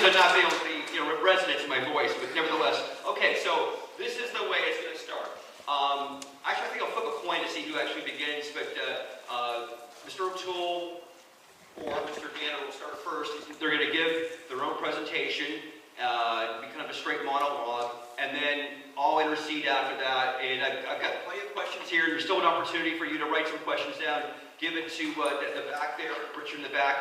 because I'm not being able to be, resonance in my voice, but nevertheless. Okay, so this is the way it's going to start. Actually, I think I'll flip a coin to see who actually begins, but Mr. O'Toole or Mr. McDaniel will start first. They're going to give their own presentation, be kind of a straight monologue, and then I'll intercede after that. And I've got plenty of questions here. There's still an opportunity for you to write some questions down. Give it to the back there, Richard in the back.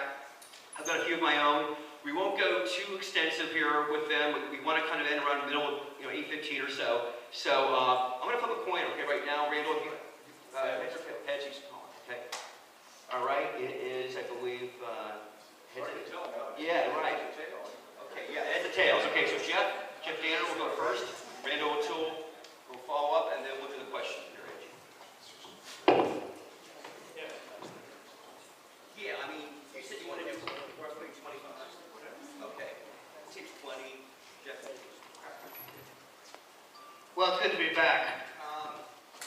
I've got a few of my own. We won't go too extensive here with them. We want to kind of end around the middle of 8:15 or so. So I'm going to flip a coin, okay, right now. Randall, heads or tails? Heads, he's calling, okay. All right, it is, I believe, heads or tails. Yeah, right. Okay, yeah, heads or tails. Okay, so Jeff Danner will go first. Randal O'Toole will follow up, and then we'll do the questions. Yeah, I mean, you said you want to do roughly 25. Okay. Seems 20. Jeff. Well, it's good to be back.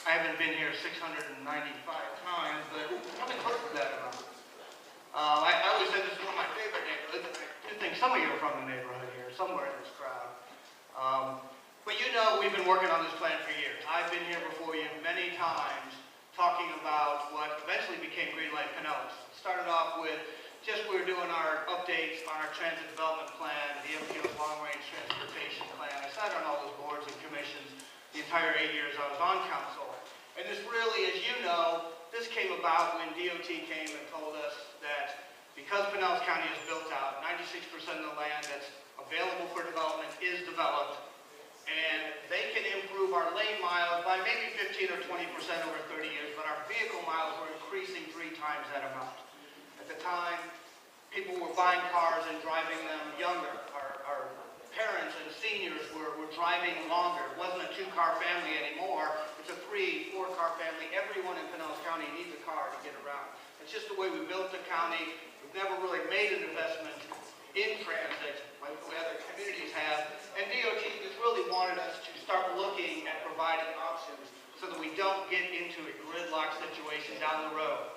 I haven't been here 695 times, but probably close to that amount. I always said this is one of my favorite neighborhoods. I do think some of you are from the neighborhood here, somewhere in this crowd. But we've been working on this plan for years. I've been here before you many times talking about what eventually became Greenlight Pinellas. Started off with we were doing our updates on our transit development plan, the MPO long-range transportation plan. I sat on all those boards and commissions the entire 8 years I was on council. And this really, as you know, this came about when DOT came and told us that because Pinellas County is built out, 96% of the land that's available for development is developed, and they can improve our lane miles by maybe 15 or 20% over 30 years, but our vehicle miles were increasing 3 times that amount. At the time, people were buying cars and driving them younger. Our parents and seniors were driving longer. It wasn't a 2-car family anymore. It's a 3, 4-car family. Everyone in Pinellas County needs a car to get around. It's just the way we built the county. We've never really made an investment in transit like the way other communities have. And DOT just really wanted us to start looking at providing options so that we don't get into a gridlock situation down the road.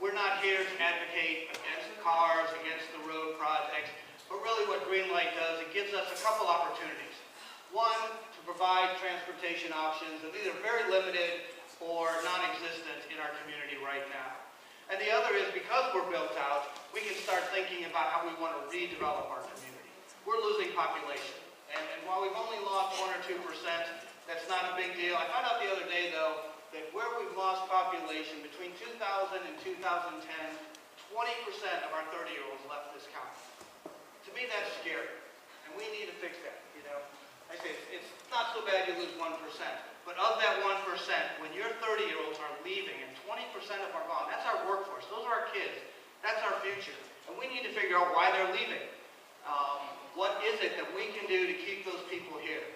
We're not here to advocate against cars, against the road projects, but really what Greenlight does, it gives us a couple opportunities. One, to provide transportation options that are either very limited or non-existent in our community right now. And the other is because we're built out, we can start thinking about how we want to redevelop our community. We're losing population. And while we've only lost 1 or 2%, that's not a big deal. I found out the other day, though, that where we've lost population between 2000 and 2010, 20% of our 30-year-olds left this county. To me, that's scary, and we need to fix that. I say it's not so bad you lose 1%, but of that 1%, when your 30-year-olds are leaving and 20% of our gone, that's our workforce. Those are our kids. That's our future, and we need to figure out why they're leaving. What is it that we can do to keep those people here?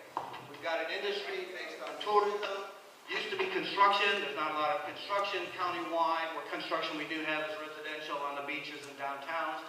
We've got an industry based on tourism. Used to be construction. There's not a lot of construction countywide. What construction we do have is residential on the beaches and downtowns.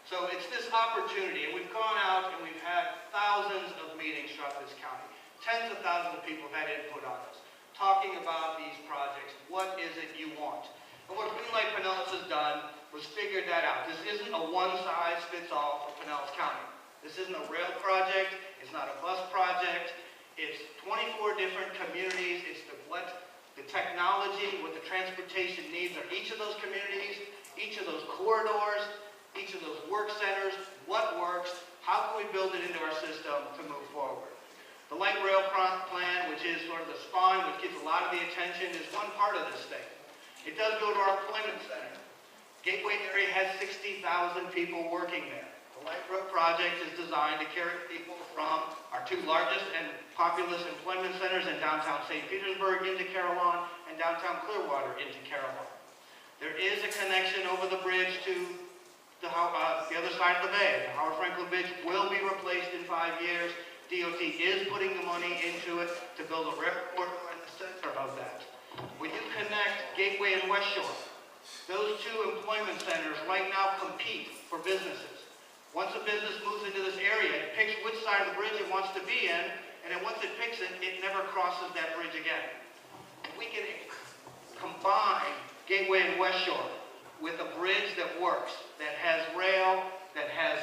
So it's this opportunity, and we've gone out and we've had thousands of meetings throughout this county. Tens of thousands of people have had input on this, talking about these projects. What is it you want? And what Greenlight Pinellas has done was figured that out. This isn't a one-size-fits-all for Pinellas County. This isn't a rail project. It's not a bus project. It's 24 different communities. It's what the technology, what the transportation needs are each of those communities, each of those corridors, each of those work centers, what works, how can we build it into our system to move forward. The light rail plan, which is sort of the spine, which gets a lot of the attention, is one part of this thing. It does go to our employment center. Gateway area has 60,000 people working there. The light rail project is designed to carry people from our 2 largest and populous employment centers in downtown St. Petersburg into Carillon and downtown Clearwater into Carillon. There is a connection over the bridge to the other side of the bay. The Howard Franklin Bridge will be replaced in 5 years. DOT is putting the money into it to build a rail corridor in the center of that. When you connect Gateway and West Shore, those 2 employment centers right now compete for businesses. Once a business moves into this area, it picks which side of the bridge it wants to be in, and then once it picks it, it never crosses that bridge again. We can combine Gateway and West Shore with a bridge that works, that has rail, that has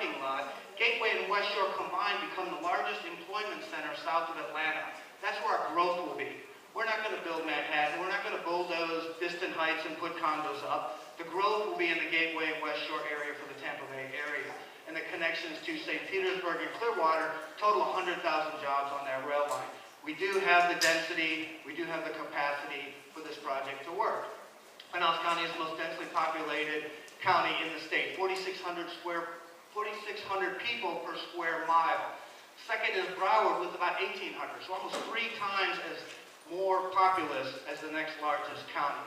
parking lot, Gateway and West Shore combined become the largest employment center south of Atlanta. That's where our growth will be. We're not going to build Manhattan. We're not going to bulldoze Disston Heights and put condos up. The growth will be in the Gateway and West Shore area for the Tampa Bay area. And the connections to St. Petersburg and Clearwater total 100,000 jobs on that rail line. We do have the density, we do have the capacity for this project to work. Pinellas County is the most densely populated county in the state, 4,600 people per square mile. Second is Broward with about 1,800, so almost 3 times as more populous as the next largest county.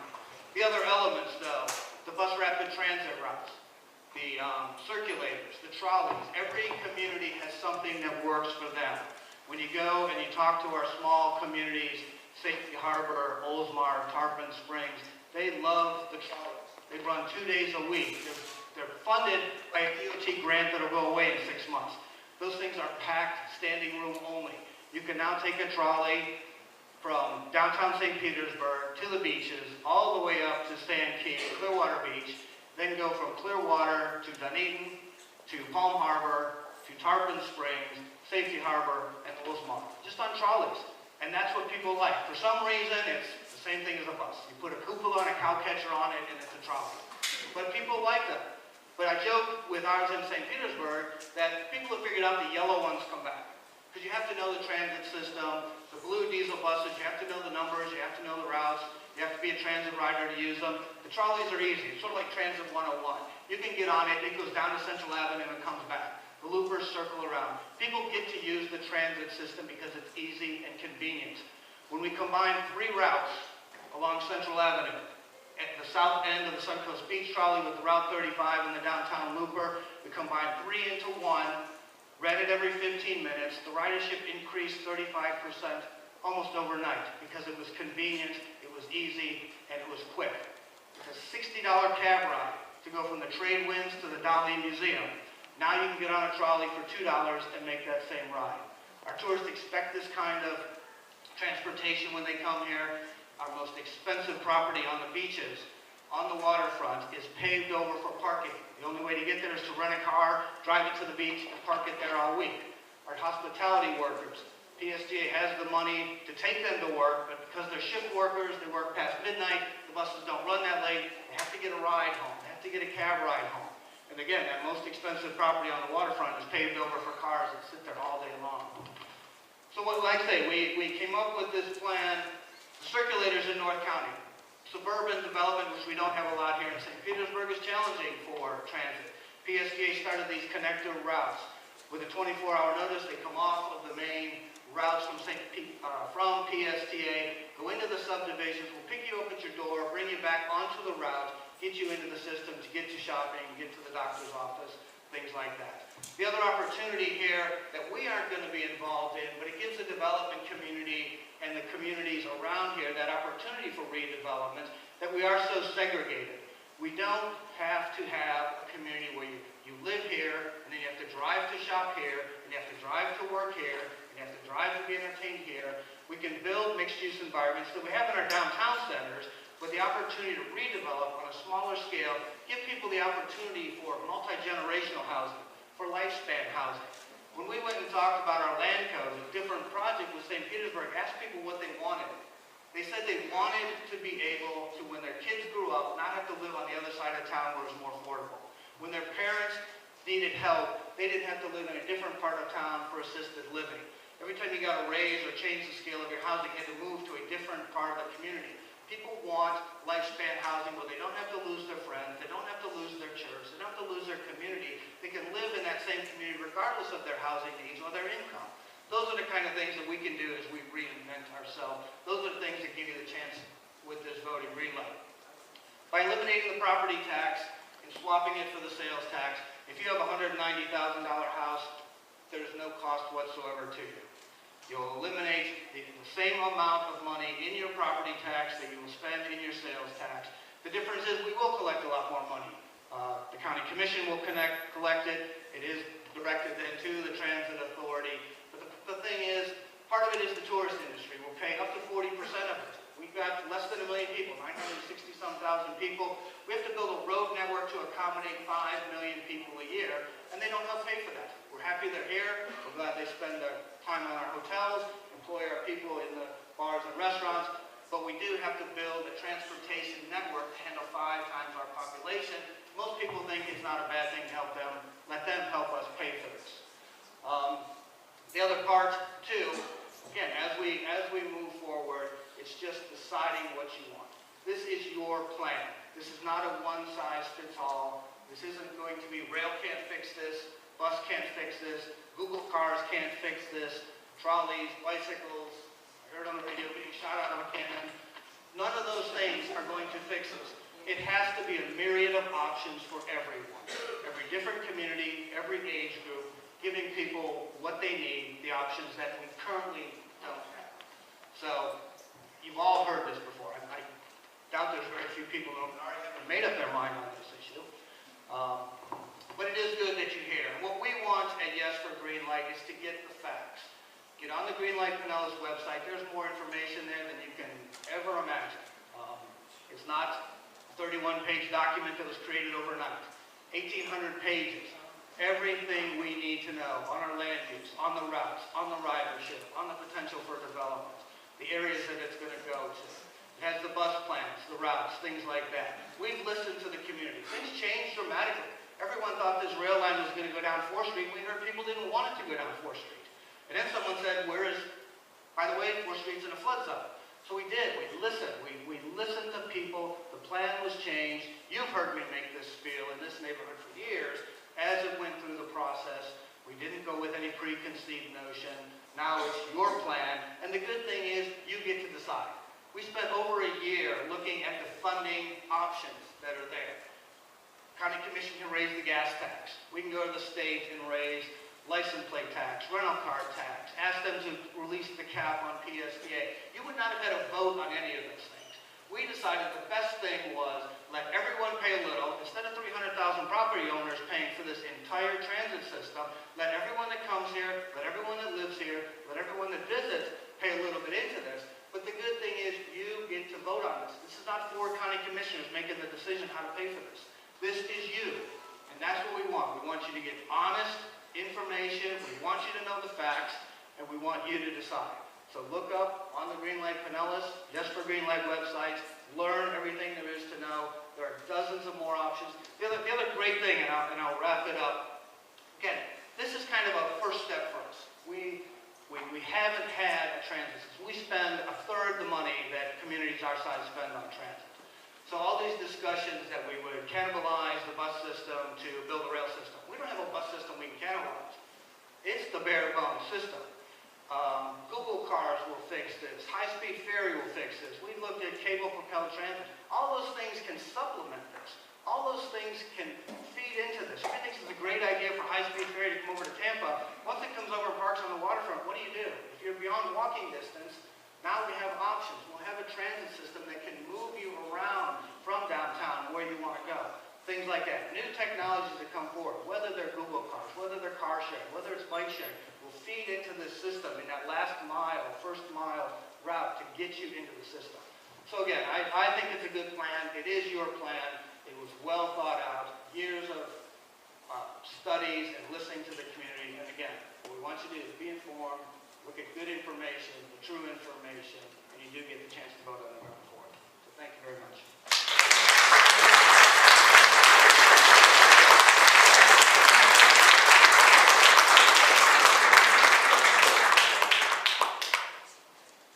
The other elements, though, the bus rapid transit routes, the circulators, the trolleys. Every community has something that works for them. When you go and you talk to our small communities, Safety Harbor, Oldsmar, Tarpon Springs, they love the trolleys. They run 2 days a week. They're funded by a DOT grant that'll go away in 6 months. Those things are packed, standing room only. You can now take a trolley from downtown St. Petersburg to the beaches, all the way up to Sand Key, Clearwater Beach, then go from Clearwater to Dunedin, to Palm Harbor, to Tarpon Springs, Safety Harbor, and Oldsmar, just on trolleys. And that's what people like. For some reason, it's the same thing as a bus. You put a cupola and a cow catcher on it, and it's a trolley. But people like them. But I joke with ours in St. Petersburg that people have figured out the yellow ones come back. Because you have to know the transit system, the blue diesel buses, you have to know the numbers, you have to know the routes, you have to be a transit rider to use them. The trolleys are easy. It's sort of like Transit 101. You can get on it, it goes down to Central Avenue and comes back. The loopers circle around. People get to use the transit system because it's easy and convenient. When we combine 3 routes along Central Avenue, at the south end of the Suncoast Beach trolley with the Route 35 and the downtown looper, we combine 3 into 1, read it every 15 minutes. The ridership increased 35% almost overnight because it was convenient, it was easy, and it was quick. It's a $60 cab ride to go from the Trade Winds to the Dali Museum. Now you can get on a trolley for $2 and make that same ride. Our tourists expect this kind of transportation when they come here. Our most expensive property on the beaches, on the waterfront, is paved over for parking. The only way to get there is to rent a car, drive it to the beach, and park it there all week. Our hospitality workers, PSGA has the money to take them to work, but because they're shift workers, they work past midnight, the buses don't run that late, they have to get a ride home, they have to get a cab ride home. And again, that most expensive property on the waterfront is paved over for cars that sit there all day long. So what did I say? We came up with this plan. Circulators in North County. Suburban development, which we don't have a lot here in St. Petersburg, is challenging for transit. PSGA started these connector routes. With a 24-hour notice, they come off of the main routes from PSTA, go into the subdivisions, will pick you up at your door, bring you back onto the route, get you into the system to get to shopping, get to the doctor's office, things like that. The other opportunity here that we aren't going to be involved in, but it gives the development community and the communities around here that opportunity for redevelopment, that we are so segregated. We don't have to have a community where you live here, and then you have to drive to shop here, and you have to drive to work here, and you have to drive to be entertained here. We can build mixed-use environments that we have in our downtown centers, with the opportunity to redevelop on a smaller scale, give people the opportunity for multi-generational housing, for lifespan housing. When we went and talked about our land code, a different project with St. Petersburg, asked people what they wanted. They said they wanted to be able to, when their kids grew up, not have to live on the other side of town where it was more affordable. When their parents needed help, they didn't have to live in a different part of town for assisted living. Every time you got a raise or change the scale of your housing, you had to move to a different part of the community. People want lifespan housing where they don't have to lose their friends, they don't have to lose their church, they don't have to lose their community. They can live in that same community regardless of their housing needs or their income. Those are the kind of things that we can do as we reinvent ourselves. Those are the things that give you the chance with this vote in Greenlight. By eliminating the property tax and swapping it for the sales tax, if you have a $190,000 house, there's no cost whatsoever to you. You'll eliminate the same amount of money in your property tax that you will spend in your sales tax. The difference is we will collect a lot more money. The county commission will collect it. It is directed then to the transit authority. But the thing is, part of it is the tourist industry. We'll pay up to 40% of it. We've got less than 1 million people, 960-some people. We have to build a road network to accommodate 5 million people a year, and they don't help pay for that. We're happy they're here. We're glad they spend their time on our hotels, employ our people in the bars and restaurants, but we do have to build a transportation network to handle 5 times our population. Most people think it's not a bad thing to help them. Let them help us pay for this. The other part, too, again, as we move forward, it's just deciding what you want. This is your plan. This is not a one-size-fits-all. This isn't going to be rail can't fix this, bus can't fix this, Google cars can't fix this, trolleys, bicycles, I heard on the radio being shot out of a cannon. None of those things are going to fix this. It has to be a myriad of options for everyone. Every different community, every age group, giving people what they need, the options that we currently don't have. So, you've all heard this before. I doubt there's very few people who already have made up their mind on this issue. But it is good that you hear. And what we want at Yes for Greenlight is to get the facts. Get on the Greenlight Pinellas website. There's more information there than you can ever imagine. It's not a 31-page document that was created overnight. 1,800 pages. Everything we need to know on our land use, on the routes, on the ridership, on the potential for development, the areas that it's going to go to. It has the bus plans, the routes, things like that. We've listened to the community. Things changed dramatically. Everyone thought this rail line was going to go down 4th Street. We heard people didn't want it to go down 4th Street. And then someone said, by the way, 4th Street's in a flood zone. So we did. We listened. We listened to people. The plan was changed. You've heard me make this spiel in this neighborhood for years. As it went through the process, we didn't go with any preconceived notion. Now it's your plan. And the good thing is you get to decide. We spent over a year looking at the funding options that are there. County Commission can raise the gas tax. We can go to the state and raise license plate tax, rental car tax, ask them to release the cap on PSDA. You would not have had a vote on any of those things. We decided the best thing was let everyone pay a little. Instead of 300,000 property owners paying for this entire transit system, let everyone that comes here, let everyone that lives here, let everyone that visits pay a little bit into this. But the good thing is you get to vote on this. This is not 4 county commissioners making the decision how to pay for this. This is you. And that's what we want. We want you to get honest information. We want you to know the facts. And we want you to decide. So look up on the Greenlight Pinellas, Yes for Greenlight websites. Learn everything there is to know. There are dozens of more options. The other great thing, and I'll wrap it up. Again, this is kind of a first step for us. We haven't had a transit system. We spend 1/3 the money that communities our size spend on transit. So all these discussions that we would cannibalize the bus system to build a rail system. We don't have a bus system we can cannibalize. It's the bare bones system. Google cars will fix this. High-speed ferry will fix this. We looked at cable-propelled transit. All those things can supplement this. All those things can feed into this. I think this is a great idea for high-speed ferry to come over to Tampa. Once it comes over and parks on the waterfront, what do? If you're beyond walking distance, now we have options. We'll have a transit system that can move you around from downtown where you want to go. Things like that. New technologies that come forward, whether they're Google cars, whether they're car sharing, whether it's bike sharing, will feed into this system in that last mile, first mile route to get you into the system. So again, I think it's a good plan. It is your plan. It was well thought out. Years of studies and listening to the community. And again, what we want you to do is be informed, look at good information, the true information, and you do get the chance to vote on November 4th. So thank you very much.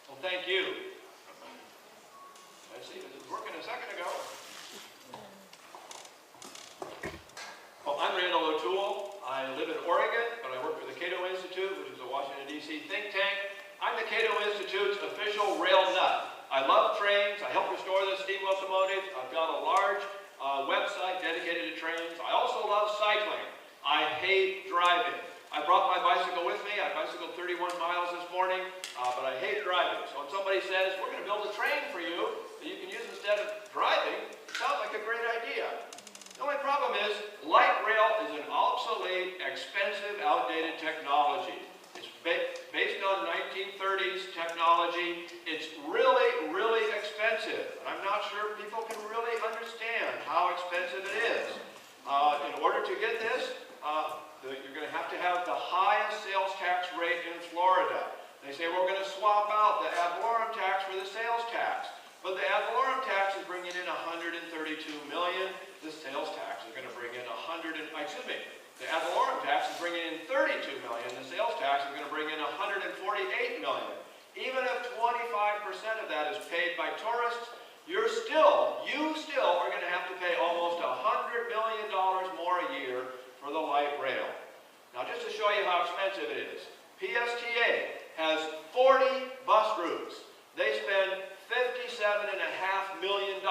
Well, thank you. Let's see, this was working a second ago. Well, I'm Randal O'Toole. I live in Oregon, but I work for the Cato Institute, which is a Washington, D.C. think tank. I'm the Cato Institute's official rail nut. I love trains. I help restore the steam locomotives. I've got a large website dedicated to trains. I also love cycling. I hate driving. I brought my bicycle with me. I bicycled 31 miles this morning, but I hate driving. So when somebody says, we're going to build a train for you that you can use instead of driving, it sounds like a great idea. The only problem is, light rail is an obsolete, expensive, outdated technology. It's based on 1930s technology. It's really, really expensive. And I'm not sure people can really expensive it is. In order to get this, you're going to have the highest sales tax rate in Florida. They say we're going to swap out the ad valorem tax for the sales tax. But the ad valorem tax is bringing in $132 million. The sales tax is going to bring in the ad valorem tax is bringing in $32 million. The sales tax is going to bring in $148 million. Even if 25% of that is paid by tourists, you still are going to have to pay almost $100 million more a year for the light rail. Now, just to show you how expensive it is, PSTA has 40 bus routes. They spend $57.5 million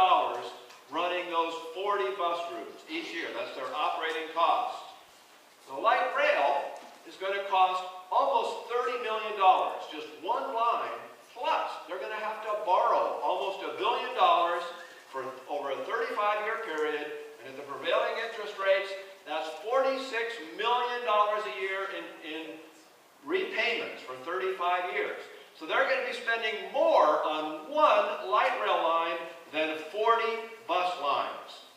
running those 40 bus routes each year. That's their operating cost. The light rail is going to cost almost $30 million, just one line, plus they're going to have to borrow almost $1 billion for over a 35-year period, and at the prevailing interest rates, that's $46 million a year in repayments for 35 years. So they're going to be spending more on one light rail line than 40 bus lines.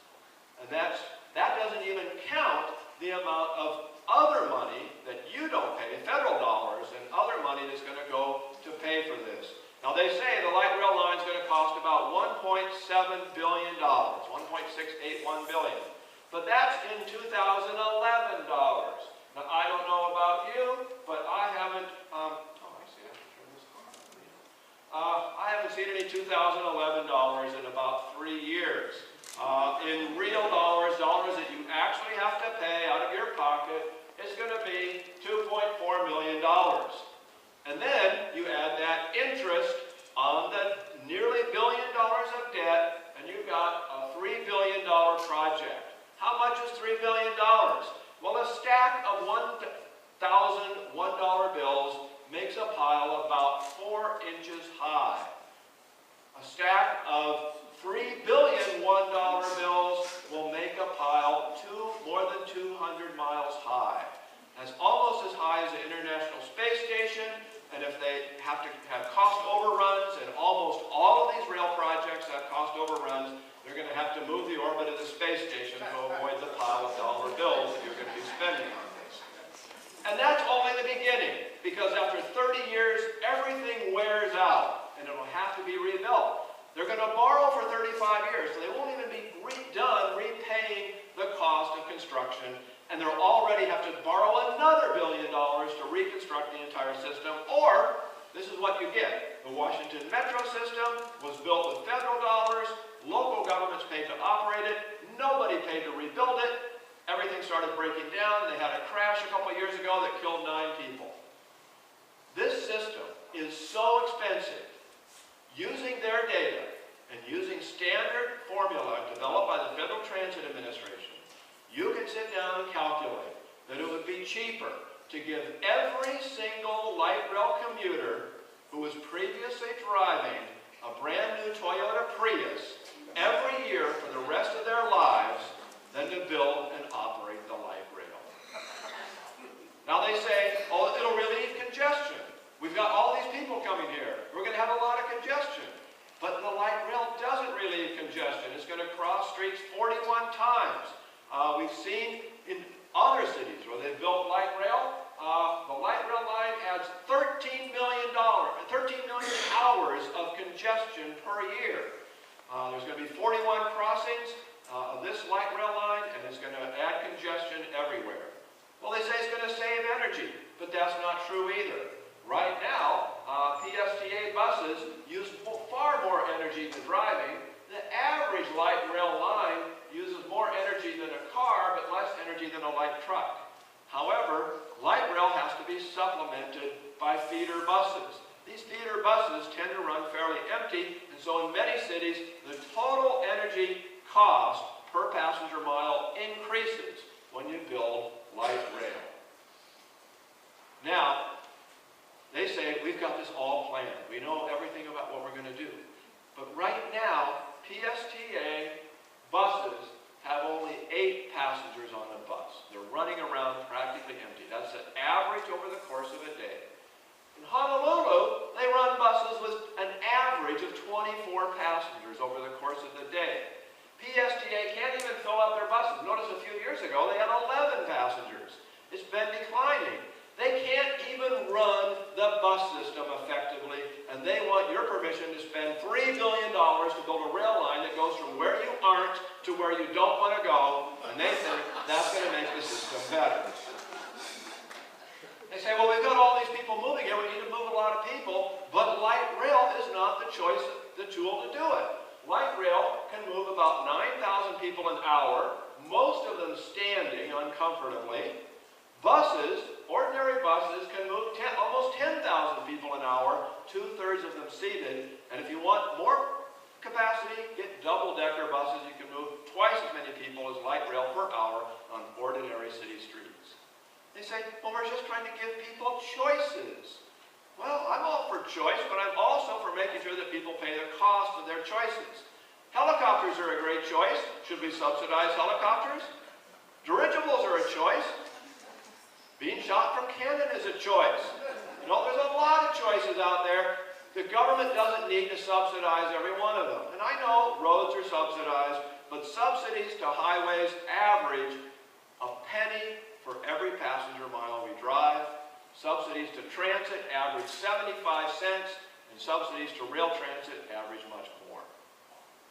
And that doesn't even count the amount of other money that you don't pay, federal dollars, and other money that's going to go to pay for this. Now they say the light rail line is going to cost about $1.7 billion, $1.681 billion. But that's in 2011 dollars. Now I don't know about you, but I haven't, I haven't seen any 2011 dollars in about 3 years. In real dollars that you actually have to pay out of your pocket, it's going to be $2.4 million. And then you add that interest on the nearly $1 billion of debt, and you've got a $3 billion project. How much is $3 billion? Well, a stack of $1,000 bills makes a pile about 4 inches high. A stack of $3 billion $1 bills will make a pile more than 200 miles high. That's almost as high as the International Space Station, and if they have to have cost overruns, and almost all of these rail projects have cost overruns, they're going to have to move the orbit of the space station to avoid the pile of dollar bills that you're going to be spending on this. And that's only the beginning, because after 30 years, everything wears out, and it'll have to be rebuilt. They're going to borrow for 35 years, so they won't even be done repaying the cost of construction, and they'll already have to borrow another $1 billion to reconstruct the entire system, or this is what you get. The Washington Metro system was built with federal dollars, local governments paid to operate it, nobody paid to rebuild it, everything started breaking down, and they had a crash a couple years ago that killed 9 people. This system is so expensive. Using their data and using standard formula developed by the Federal Transit Administration, you can sit down and calculate that it would be cheaper to give every single light rail commuter who was previously driving a brand new Toyota Prius every year for the rest of their lives than to build and operate the light rail. Now they say, oh, it'll relieve congestion. We've got all these people coming here. We're going to have a lot of congestion. But the light rail doesn't relieve congestion. It's going to cross streets 41 times. We've seen in other cities where they've built light rail, the light rail line adds $13 million hours of congestion per year. There's going to be 41 crossings of this light rail line, and it's going to add congestion everywhere. Well, they say it's going to save energy, but that's not true either. Right now, PSTA buses use far more energy than driving. The average light rail line uses more energy than a car, but less energy than a light truck. However, light rail has to be supplemented by feeder buses. These feeder buses tend to run fairly empty, and so in many cities, the total energy cost per passenger mile increases when you build light rail. Now, they say, we've got this all planned. We know everything about what we're going to do. But right now, PSTA buses have only 8 passengers on the bus. They're running around practically empty. That's an average over the course of a day. In Honolulu, they run buses with an average of 24 passengers over the course of the day. PSTA can't even fill up buses. Notice a few years ago they had 11 passengers. It's been declining. They can't even run the bus system effectively, and they want your permission to spend $3 billion to build a rail line that goes from where you aren't to where you don't want to go, and they think that's going to make the system better. They say, well, we've got all these people moving here, we need to move a lot of people, but light rail is not the choice, the tool to do it. Light rail can move about 9,000 people an hour, most of them standing uncomfortably. Buses, ordinary buses, can move almost 10,000 people an hour, 2/3 of them seated, and if you want more capacity, get double-decker buses. You can move twice as many people as light rail per hour on ordinary city streets. They say, well, we're just trying to give people choices. Well, I'm all for choice, but I'm also for making sure that people pay the cost of their choices. Helicopters are a great choice. Should we subsidize helicopters? Dirigibles are a choice. Being shot from cannon is a choice. You know, there's a lot of choices out there. The government doesn't need to subsidize every one of them. And I know roads are subsidized, but subsidies to highways average a penny for every passenger mile we drive. Subsidies to transit average 75 cents, and subsidies to rail transit average much more.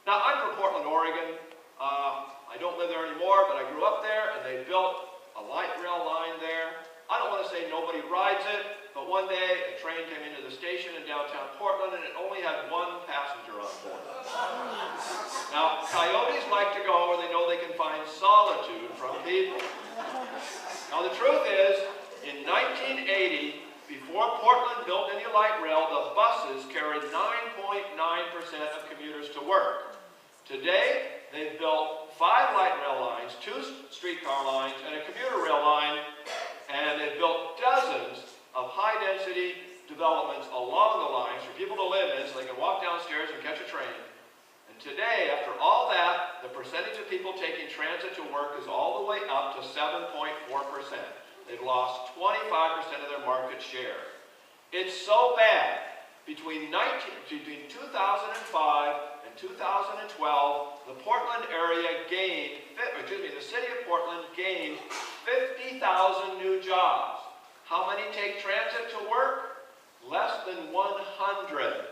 Now, I'm from Portland, Oregon. I don't live there anymore, but I grew up there, and they built a light rail line there. I don't want to say nobody rides it, but one day a train came into the station in downtown Portland, and it only had one passenger on board. Now, coyotes like to go where they know they can find solitude from people. Now, the truth is, in 1980, before Portland built any light rail, the buses carried 9.9% of commuters to work. Today, they've built 5 light rail lines, 2 streetcar lines, and a commuter rail line, and they've built dozens of high-density developments along the lines for people to live in so they can walk downstairs and catch a train. And today, after all that, the percentage of people taking transit to work is all the way up to 7.4%. They've lost 25% of their market share. It's so bad. Between 2005 and 2012, the Portland area gained, the city of Portland gained 50,000 new jobs. How many take transit to work? Less than 100.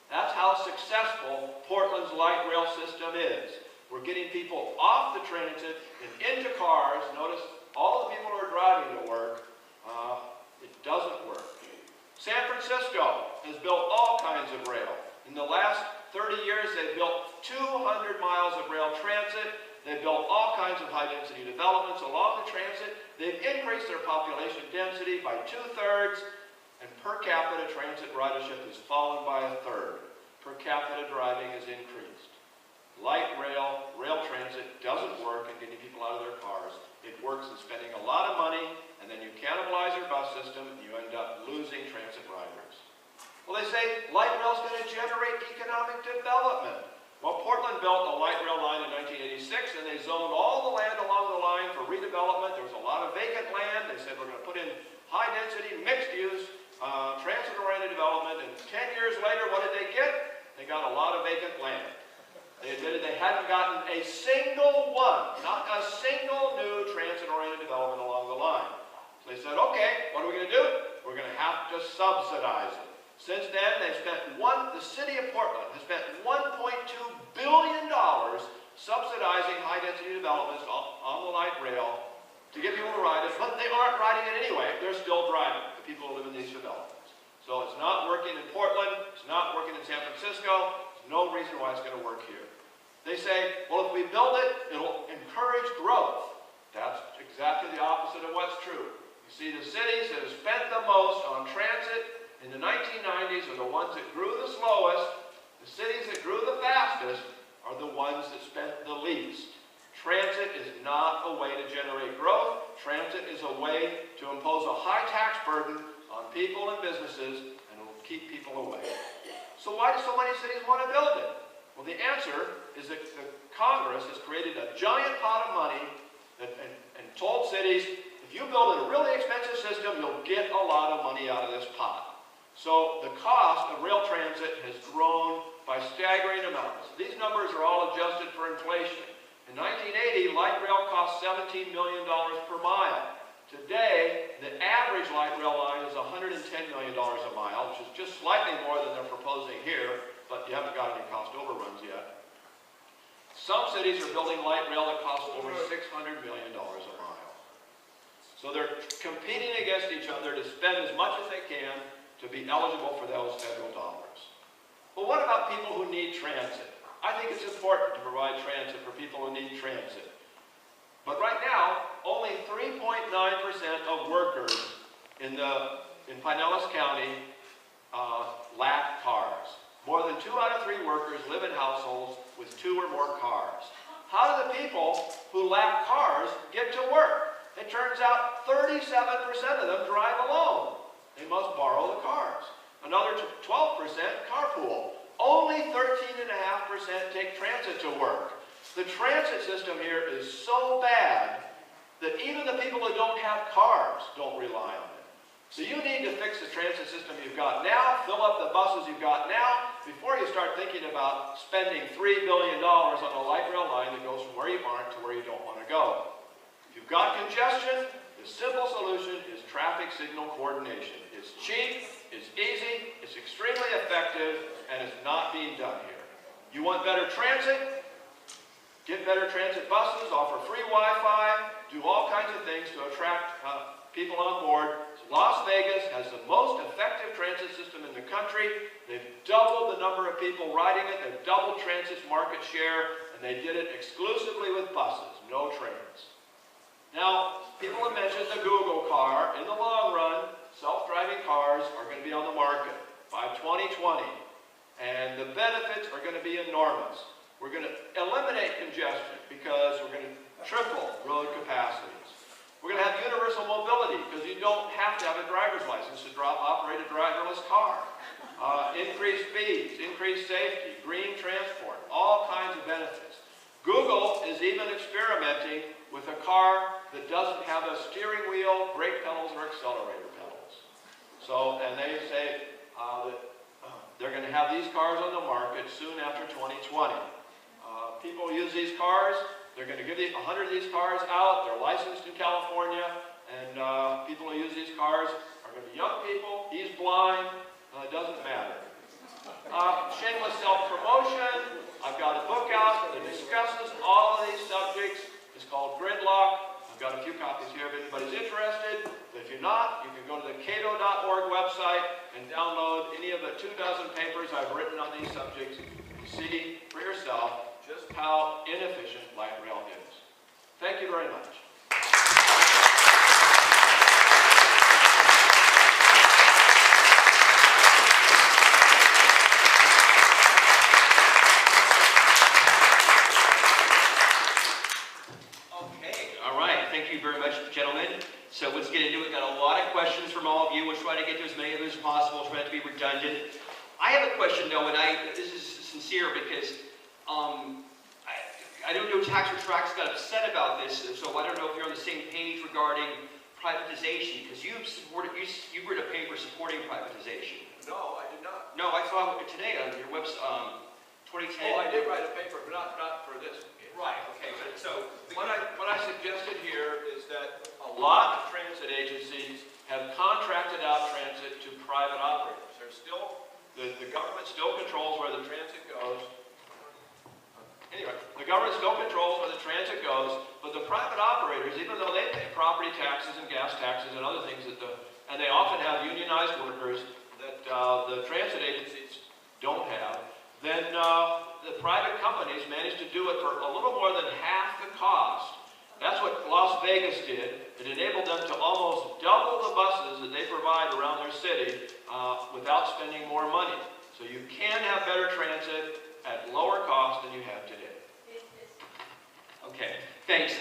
That's how successful Portland's light rail system is. We're getting people off the transit and into cars. Notice all the people who are driving to work, it doesn't work. San Francisco has built all kinds of rail. In the last 30 years, they've built 200 miles of rail transit. They've built all kinds of high-density developments along the transit. They've increased their population density by 2/3, and per capita transit ridership has fallen by 1/3. Per capita driving has increased. Light rail, rail transit doesn't work in getting people out of their cars. It works in spending a lot of money, and then you cannibalize your bus system, and you end up losing transit riders. Well, they say light rail is going to generate economic development. Well, Portland built a light rail line in 1986, and they zoned all the land along the line for redevelopment. There was a lot of vacant land. They said we're going to put in high-density, mixed-use, transit-oriented development, and 10 years later, what did they get? They got a lot of vacant land. They admitted they hadn't gotten a single one, not a single new transit-oriented development along the line. So they said, okay, what are we going to do? We're going to have to subsidize it. Since then, they've spent the city of Portland has spent $1.2 billion subsidizing high-density developments on the light rail to get people to ride it, but they aren't riding it anyway. They're still driving, the people who live in these developments. So it's not working in Portland, it's not working in San Francisco, there's no reason why it's going to work here. They say, well, if we build it, it'll encourage growth. That's exactly the opposite of what's true. You see, the cities that have spent the most on transit in the 1990s are the ones that grew the slowest. The cities that grew the fastest are the ones that spent the least. Transit is not a way to generate growth. Transit is a way to impose a high tax burden on people and businesses, and it will keep people away. So why do so many cities want to build it? Well, the answer is that the Congress has created a giant pot of money and told cities, if you build a really expensive system, you'll get a lot of money out of this pot. So the cost of rail transit has grown by staggering amounts. These numbers are all adjusted for inflation. In 1980, 1980, light rail cost $17 million per mile. Today, the average light rail line is $110 million a mile, which is just slightly more than they're proposing here, but you haven't got any cost overruns yet. Some cities are building light rail that costs over $600 million a mile. So they're competing against each other to spend as much as they can to be eligible for those federal dollars. But what about people who need transit? I think it's important to provide transit for people who need transit. But right now, only 3.9% of workers in Pinellas County lack cars. More than 2 out of 3 workers live in households with 2 or more cars. How do the people who lack cars get to work? It turns out 37% of them drive alone. They must borrow the cars. Another 12% carpool. Only 13.5% take transit to work. The transit system here is so bad that even the people who don't have cars don't rely on it. So you need to fix the transit system you've got now, fill up the buses you've got now, before you start thinking about spending $3 billion on a light rail line that goes from where you aren't to where you don't want to go. If you've got congestion, the simple solution is traffic signal coordination. It's cheap, it's easy, it's extremely effective, and it's not being done here. You want better transit? Get better transit buses, offer free Wi-Fi, do all kinds of things to attract people on board. Las Vegas has the most effective transit system in the country. They've doubled the number of people riding it. They've doubled transit's market share, and they did it exclusively with buses, no trains. Now, people have mentioned the Google car. In the long run, self-driving cars are going to be on the market by 2020, and the benefits are going to be enormous. We're going to eliminate congestion because we're going to triple road capacities. We're going to have universal mobility because you don't have to have a driver's license to operate a driverless car. Increased speeds, increased safety, green transport, all kinds of benefits. Google is even experimenting with a car that doesn't have a steering wheel, brake pedals, or accelerator pedals. So, and they say that they're going to have these cars on the market soon after 2020. People use these cars. They're going to give 100 of these cars out. They're licensed in California, and people who use these cars are going to be young people. He's blind. It doesn't matter. Shameless self-promotion. I've got a book out that discusses all of these subjects. It's called Gridlock. I've got a few copies here if anybody's interested. But if you're not, you can go to the Cato.org website and download any of the 24 papers I've written on these subjects to see for yourself just how inefficient light rail is. Thank you very much. Okay, all right. Thank you very much, gentlemen. So let's get into it. Got a lot of questions from all of you. We'll try to get to as many of them as possible. Try not to be redundant. I have a question, though, and this is sincere because I don't know Tax or Tracks got upset about this, so I don't know if you're on the same page regarding privatization, because you wrote a paper supporting privatization. No, I did not. No, I saw it today on your website, 2010. Oh, I did write a paper, but not for this. Right, okay, but so... What I suggested here is that a lot of transit agencies have contracted out transit to private operators. There's still, the government still controls where the transit goes. Anyway, the government still controls where the transit goes, but the private operators, even though they pay property taxes and gas taxes and other things, and they often have unionized workers that the transit agencies don't have, then the private companies manage to do it for a little more than half the cost. That's what Las Vegas did. It enabled them to almost double the buses that they provide around their city without spending more money. So you can have better transit at lower cost than you have today. Okay, thanks.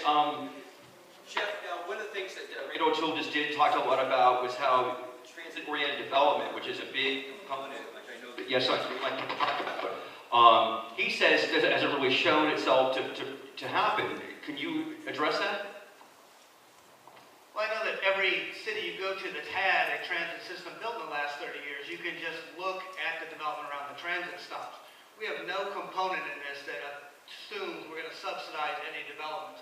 Jeff, one of the things that Randal O'Toole just did talk a lot about was how transit-oriented development, which is a big component, like I know that, yes, I'd like to talk about. He says that it hasn't really shown itself to happen. Can you address that? Well, I know that every city you go to that's had a transit system built in the last 30 years, you can just look at the development around the transit stops. We have no component in this that assumes we're going to subsidize any development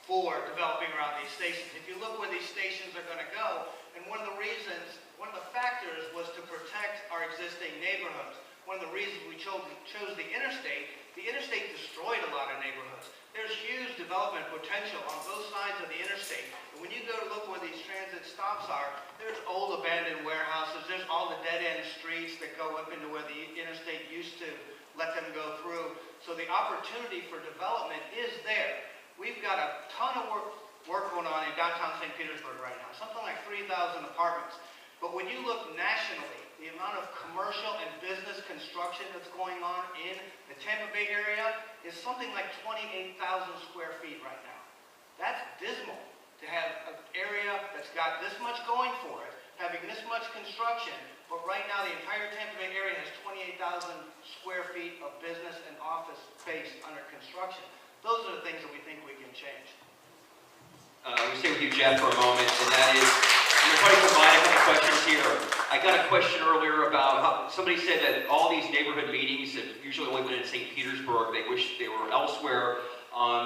for developing around these stations. If you look where these stations are going to go, and one of the factors was to protect our existing neighborhoods. One of the reasons we chose the interstate destroyed a lot of neighborhoods. There's huge development potential on both sides of the interstate. And when you go to look where these transit stops are, there's old abandoned warehouses, there's all the dead-end streets that go up into where the interstate used to let them go through. So the opportunity for development is there. We've got a ton of work going on in downtown St. Petersburg right now, something like 3,000 apartments. But when you look nationally, the amount of commercial and business construction that's going on in the Tampa Bay area is something like 28,000 square feet right now. That's dismal to have an area that's got this much going for it, having this much construction, but right now the entire Tampa Bay area has 28,000 square feet of business and office space under construction. Those are the things that we think we can change. We stay with you, Jeff, for a moment, and that is, I'm going to try to combine a couple questions here. I got a question earlier about how somebody said that all these neighborhood meetings have usually only been in St. Petersburg. They wish they were elsewhere.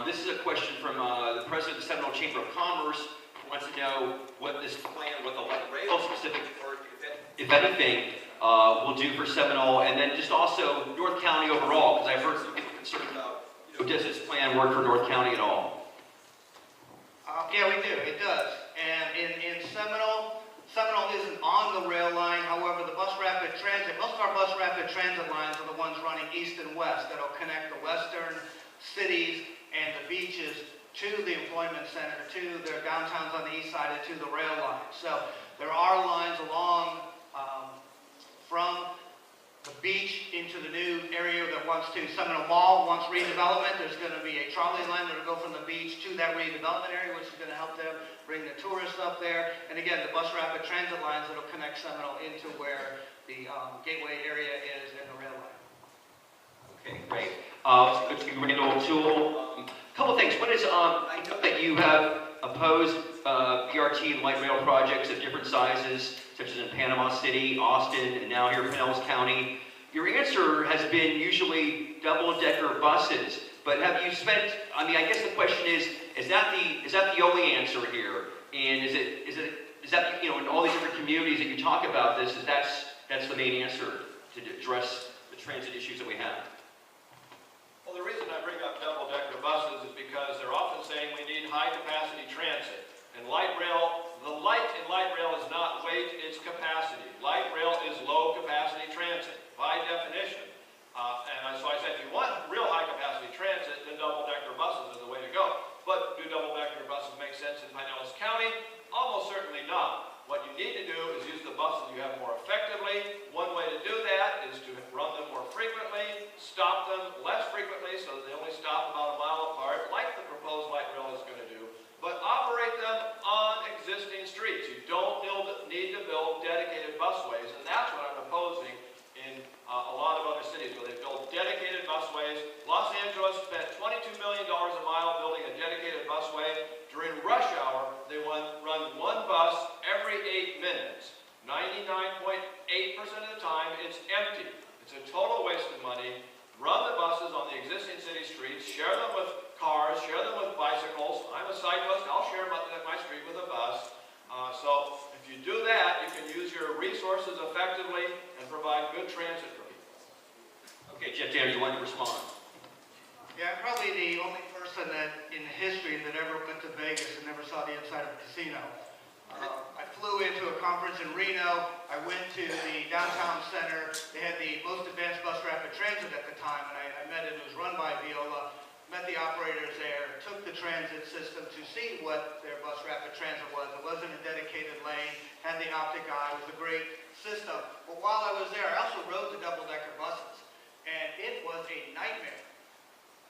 This is a question from the president of the Seminole Chamber of Commerce, who wants to know what this plan, what the light rail specific, or if anything, will do for Seminole, and then just also North County overall, because I've heard some people concerned about, does this plan work for North County at all? Yeah, we do. It does. And in Seminole isn't on the rail line. However, the bus rapid transit, most of our bus rapid transit lines are the ones running east and west that'll connect the western cities and the beaches to the employment center, to their downtowns on the east side, and to the rail line. So there are lines along from the beach into the new area that wants to. Seminole Mall wants redevelopment. There's going to be a trolley line that will go from the beach to that redevelopment area, which is going to help them bring the tourists up there. And again, the bus rapid transit lines that will connect Seminole into where the gateway area is and the rail line. Okay, great. Let's go to Randal O'Toole. A couple things. One is, I know that you have opposed BRT and light rail projects of different sizes, such as in Panama City, Austin, and now here in Pinellas County. Your answer has been usually double-decker buses, but have you spent, I guess the question is that the only answer here? And is that, in all these different communities that you talk about this, that's the main answer to address the transit issues that we have? Well, the reason I bring up double-decker buses is because they're often saying we need high-capacity transit. And light rail, the light in light rail is not weight, it's capacity. Light rail is low-capacity transit, by definition. So I said, if you want real high-capacity transit, then double-decker buses is the way to go. But do double-decker buses make sense in Pinellas County? Almost certainly not. What you need to do is use the buses you have more effectively. One way to do that is to run them more frequently, stop them less frequently so that they only stop about a mile apart, like the proposed light rail is going to do, but operate them on existing streets. You don't need to build dedicated busways, and that's what I'm opposing in a lot of other cities where they build dedicated busways. Los Angeles spent $22 million a mile building a dedicated busway. During rush hour, they run one bus every 8 minutes. 99.8% of the time, it's empty. It's a total waste of money. Run the buses on the existing city streets, share them with cars, share them with bicycles. I'm a cyclist, I'll share my street with a bus. So if you do that, you can use your resources effectively and provide good transit for people. Okay, Jeff Danner, you want to respond? Yeah, I'm probably the only person in history that ever went to Vegas and never saw the inside of a casino. I flew into a conference in Reno. I went to the downtown center. They had the most advanced bus rapid transit at the time, and I met it. It was run by Viola. Met the operators there, took the transit system to see what their bus rapid transit was. It wasn't a dedicated lane, had the optic eye, it was a great system. But while I was there, I also rode the double-decker buses, and it was a nightmare.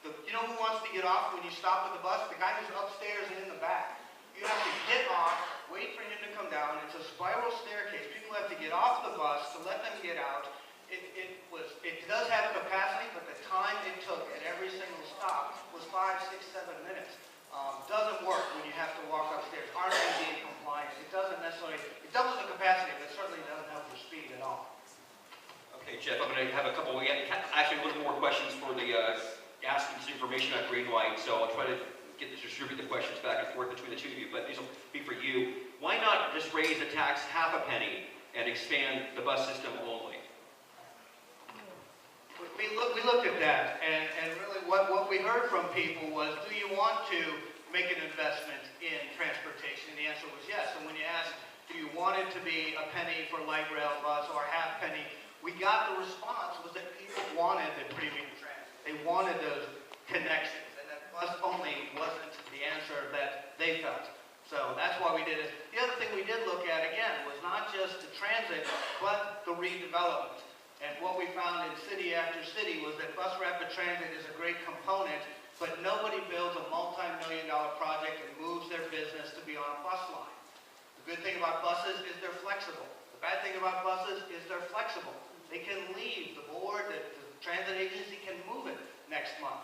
You know who wants to get off when you stop at the bus? The guy who's upstairs and in the back. You have to get off, wait for him to come down. It's a spiral staircase. People have to get off the bus to let them get out. It does have capacity, but the time it took at every single stop was 5, 6, 7 minutes. Doesn't work when you have to walk upstairs. Aren't ADA compliant. It doesn't necessarily, it doubles the capacity, but it certainly doesn't help your speed at all. Okay, Jeff, I'm going to have a couple, we have actually a little more questions for the asking some information about Greenlight, so I'll try to distribute the questions back and forth between the two of you, but these will be for you. Why not just raise the tax half a penny and expand the bus system only? We looked at that, and really what we heard from people was, do you want to make an investment in transportation? And the answer was yes. And when you asked, do you want it to be a penny for light rail bus or a half penny, we got the response was that people wanted the premium transit. They wanted those connections, and that bus only wasn't the answer that they felt. So that's why we did it. The other thing we did look at, again, was not just the transit, but the redevelopment. And what we found in city after city was that bus rapid transit is a great component, but nobody builds a multi-million-dollar project and moves their business to be on a bus line. The good thing about buses is they're flexible. The bad thing about buses is they're flexible. They can leave. The board, the transit agency can move it next month.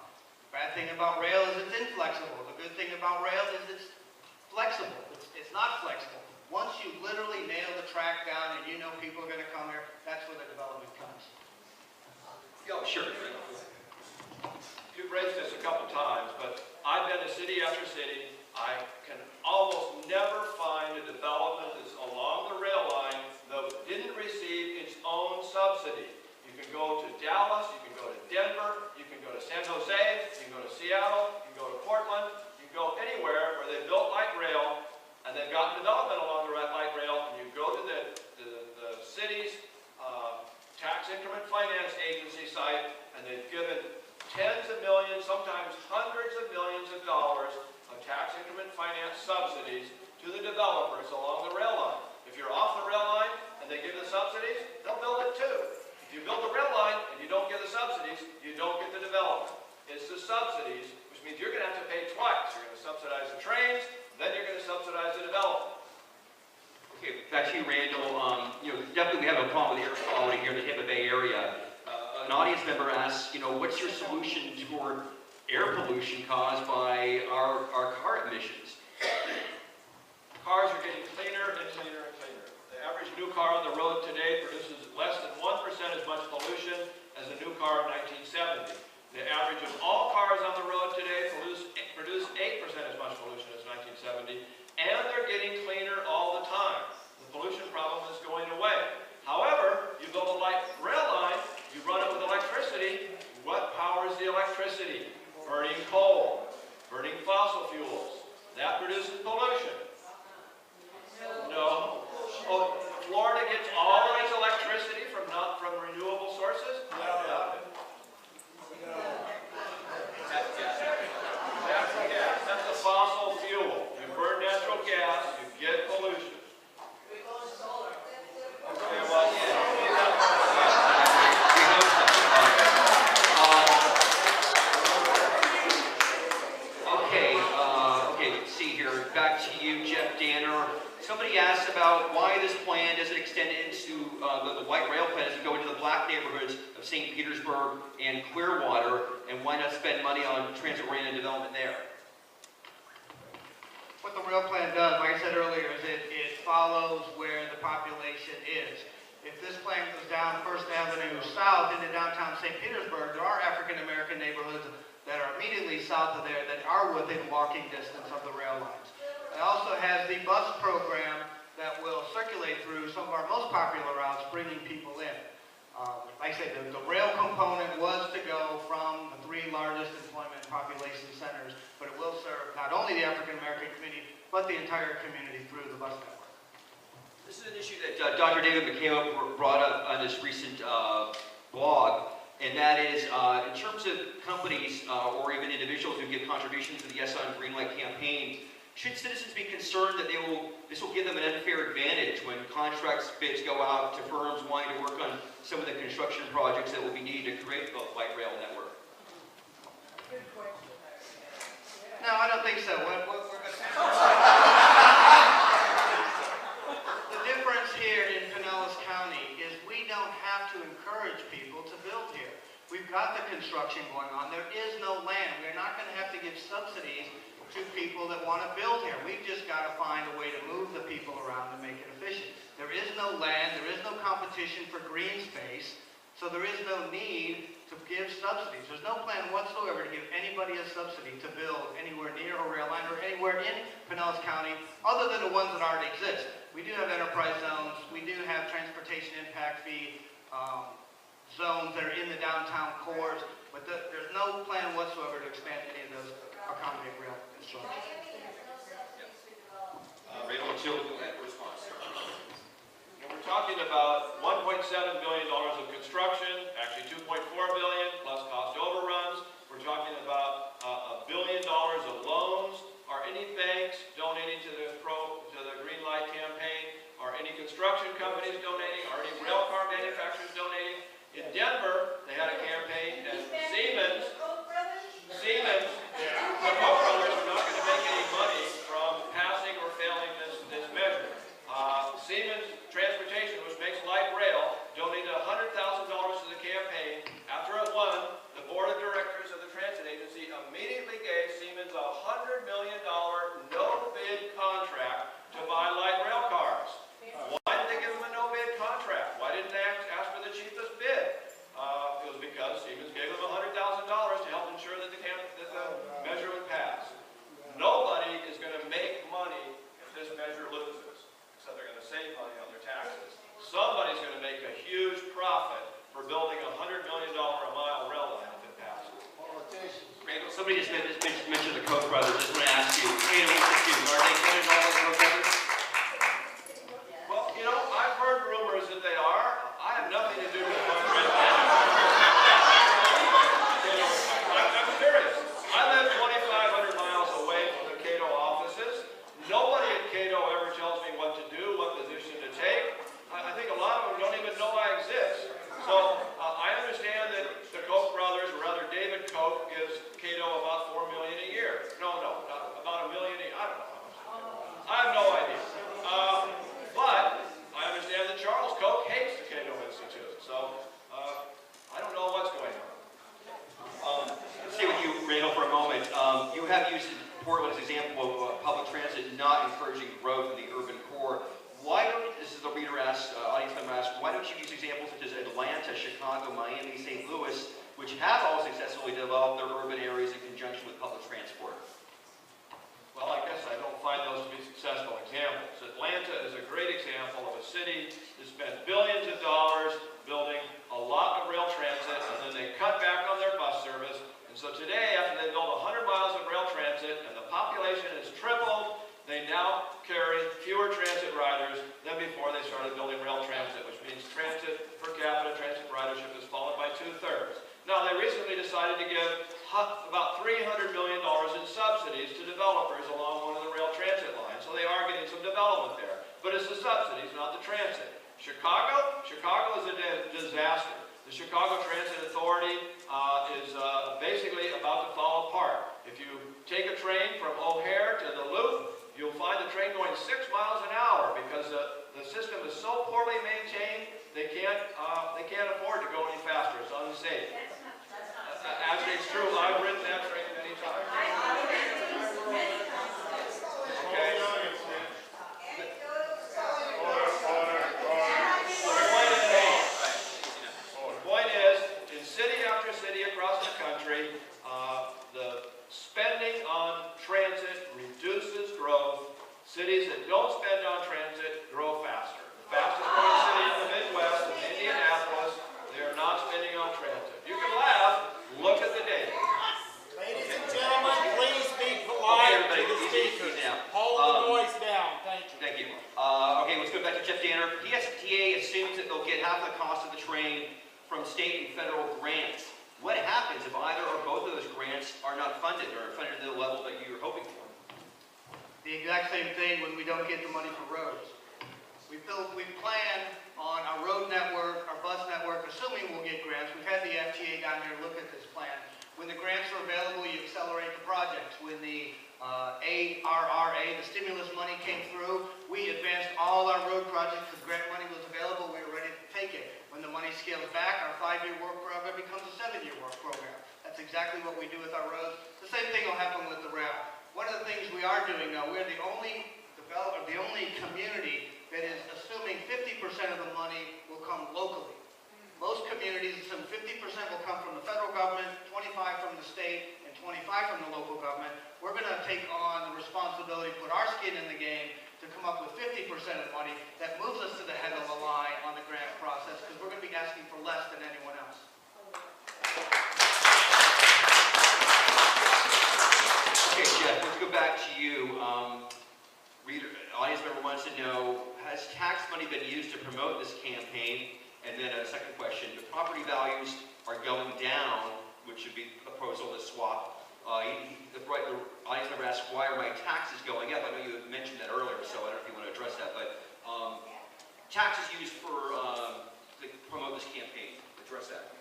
The bad thing about rail is it's inflexible. The good thing about rail is it's flexible. It's not flexible. Once you literally nail the track down and you know people are going to come here, that's where the development comes. Oh, sure. You've raised this a couple times, but I've been to city after city. I can almost never find a development that's along the rail line that didn't receive its own subsidy. You can go to Dallas, you can go to Denver, you can go to San Jose, you can go to Seattle, you can go to Portland, you can go anywhere where they built light rail and they've got development along the light rail, and you go to the city's tax increment finance agency site, and they've given tens of millions, sometimes hundreds of millions of dollars of tax increment finance subsidies to the developers along the rail line. If you're off the rail line and they give the subsidies, they'll build it too. If you build the rail line and you don't get the subsidies, you don't get the development. It's the subsidies, which means you're going to have to pay twice. You're going to subsidize the trains, then you're going to subsidize the development. Okay, back to you, Randall. Definitely we have a problem with air quality here in the Tampa Bay area. An audience member asks, what's your solution toward air pollution caused by our car emissions? Cars are getting cleaner and cleaner and cleaner. The average new car on the road today produces less than 1% as much pollution as a new car in 1970. The average of all cars on the road today produce 8% as much pollution as 1970, and they're getting cleaner all the time. The pollution problem is going away. However, you build a light rail line, you run it with electricity. What powers the electricity? Burning coal, burning fossil fuels. That produces pollution. No. Oh, Florida gets all of its electricity from renewable sources? No. Natural gas. That's a fossil fuel. You burn natural gas, you get pollution. Okay, well, Okay, let's see here. Back to you, Jeff Danner. Somebody asked about why this plan doesn't extend into the white rail plan doesn't go into the black neighborhoods of St. Petersburg and Clearwater, and why not spend money on transit-oriented development there? What the rail plan does, like I said earlier, is it follows where the population is. If this plan goes down First Avenue south into downtown St. Petersburg, there are African-American neighborhoods that are immediately south of there that are within walking distance of the rail lines. It also has the bus program that will circulate through some of our most popular routes, bringing people in. Like I said, the rail component was to go from the three largest employment population centers, but it will serve not only the African-American community, but the entire community through the bus network. This is an issue that Dr. David McCabe brought up on this recent blog, and that is in terms of companies or even individuals who give contributions to the Yes on Greenlight campaign, should citizens be concerned that this will give them an unfair advantage when contracts bids go out to firms wanting to work on some of the construction projects that will be needed to create the light rail network? Good question. No, I don't think so. What we're going to The difference here in Pinellas County is we don't have to encourage people to build here. We've got the construction going on. There is no land. We're not going to have to give subsidies to people that want to build here. We've just got to find a way to move the people around and make it efficient. There is no land, there is no competition for green space, so there is no need to give subsidies. There's no plan whatsoever to give anybody a subsidy to build anywhere near a rail line or anywhere in Pinellas County other than the ones that already exist. We do have enterprise zones. We do have transportation impact fee zones that are in the downtown cores, but there's no plan whatsoever to expand any of those to accommodate rail construction. Randal O'Toole, response. We're talking about $1.7 billion of construction, actually $2.4 billion plus cost overruns. We're talking about $1 billion of loans. Are any banks donating to the Greenlight campaign? Are any construction companies donating? Are any rail car manufacturers donating? In Denver, they had a campaign, and Siemens, the Koch brothers are not going to make any money from passing or failing this measure. Siemens Transportation, which makes light rail, donated $100,000 to the campaign. After it won, the board of directors of the transit agency immediately gave Siemens a $100 million no-bid contract to buy light rail cars. Why did they give them a no-bid contract? Why didn't they ask for the cheapest bid? It was because Siemens gave them $100,000 to help ensure that the measure would pass. Nobody is going to make money if this measure loses, except they're going to save money on their taxes. Somebody's going to make a huge profit for building a $100 million a mile rail line if it passes. Randal, somebody just mentioned the Koch brothers. Just want to ask you, are they funded by the Koch brothers? Well, you know, I've heard rumors that they are. I have nothing to do with fundraising. I'm serious. I live 2,500 miles away from the Cato offices. Nobody at Cato ever tells me what to do, what position to take. I think a lot of them don't even know I exist. So I understand that the Koch brothers, or rather David Koch, gives Cato about $4 million a year. No, about $1 million a year. I don't know how much. I have no idea. But I understand that Charles Koch hates the Cato Institute. So I don't know what's going on. Let's stay with you, Randal, for a moment. You have used Portland as an example of public transit not encouraging growth in the urban core. Why don't, this is the reader asked, audience member asked, why don't you use examples such as Atlanta, Chicago, Miami, St. Louis, which have all successfully developed their urban areas in conjunction with public transport? Well, I guess I don't find those to be successful examples. Atlanta is a great example of a city that spent billions of dollars building a lot of rail transit, and then they cut back on their bus service. And so today, after they built 100 miles of rail transit and the population has tripled, they now carry fewer transit riders than before they started building rail transit, which means transit per capita transit ridership has fallen by 2/3. Now, they recently decided to give about $300 million in subsidies to developers along one of the rail transit lines, so they are getting some development there. But it's the subsidies, not the transit. Chicago is a disaster. The Chicago Transit Authority is basically about to fall apart. If you take a train from O'Hare to the Loop, you'll find the train going 6 miles an hour because the system is so poorly maintained, they can't afford to go any faster. It's unsafe. Actually, it's true. I've ridden that train many times. Okay. The point is, in city after city across the country, the spending on transit reduces growth. Cities that don't spend on transit grow faster. The fastest growing city in the Midwest is Indianapolis. They are not spending on transit. You can laugh. Look at the data. Ladies and gentlemen, please be polite to the speakers. Hold the noise down. Thank you. Thank you. Okay, let's go back to Jeff Danner. PSTA assumes that they'll get half the cost of the train from state and federal grants. What happens if either or both of those grants are not funded or funded to the level that you're hoping for? The exact same thing when we don't get the money for roads. We plan on our road network, our bus network, assuming we'll get grants. We've had the FTA down here look at this plan. When the grants are available, you accelerate the projects. When the ARRA, the stimulus money came through, we advanced all our road projects because grant money was available. We were ready to take it. When the money scales back, our 5-year work program becomes a 7-year work program. That's exactly what we do with our roads. The same thing will happen with the rail. One of the things we are doing now, we're the only community that is assuming 50% of the money will come locally. Most communities, some 50% will come from the federal government, 25 from the state, and 25 from the local government. We're going to take on the responsibility, put our skin in the game to come up with 50% of money that moves us to the head of the line on the grant process, because we're going to be asking for less than anyone else. Okay, Jeff, let's go back to you. Audience member wants to know, has tax money been used to promote this campaign? And then a second question, the property values are going down, which should be a proposal to swap. The audience member asked, why are my taxes going up? I know you mentioned that earlier, so I don't know if you want to address that, but taxes used for to promote this campaign, address that.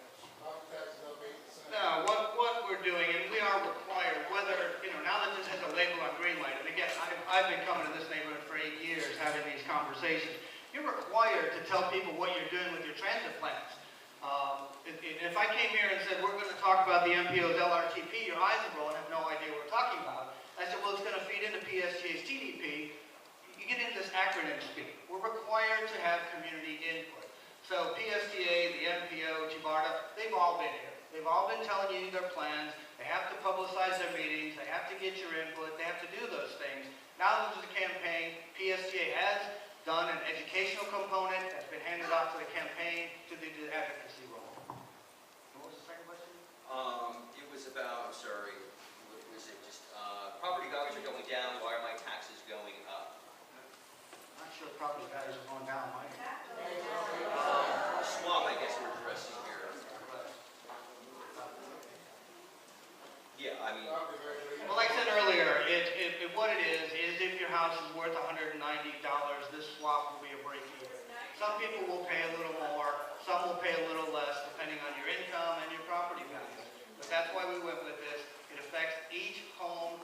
No, what we're doing, and we are required, whether, now that this has a label on Greenlight, and again, I've been coming to this neighborhood for 8 years, having these conversations, you're required to tell people what you're doing with your transit plans. If I came here and said, we're going to talk about the MPO's LRTP, your eyes would roll and have no idea what we're talking about. I said, well, it's going to feed into PSGA's TDP. You get into this acronym speak. We're required to have community input. So PSGA, the MPO, GBARDA, they've all been here. They've all been telling you their plans. They have to publicize their meetings. They have to get your input. They have to do those things. Now this is a campaign. PSGA has done an educational component that's been handed off to the campaign to the advocacy role. What was the second question? It was about, I'm sorry, what was it? Just property values are going down. Why are my taxes going up? I'm not sure property values are going down. Swap, I guess we're addressing here. Yeah, I mean. Well, like I said earlier, what it is if your house is worth $190, this swap will be a break-even. Some people will pay a little more, some will pay a little less, depending on your income and your property value. But that's why we went with this. It affects each home,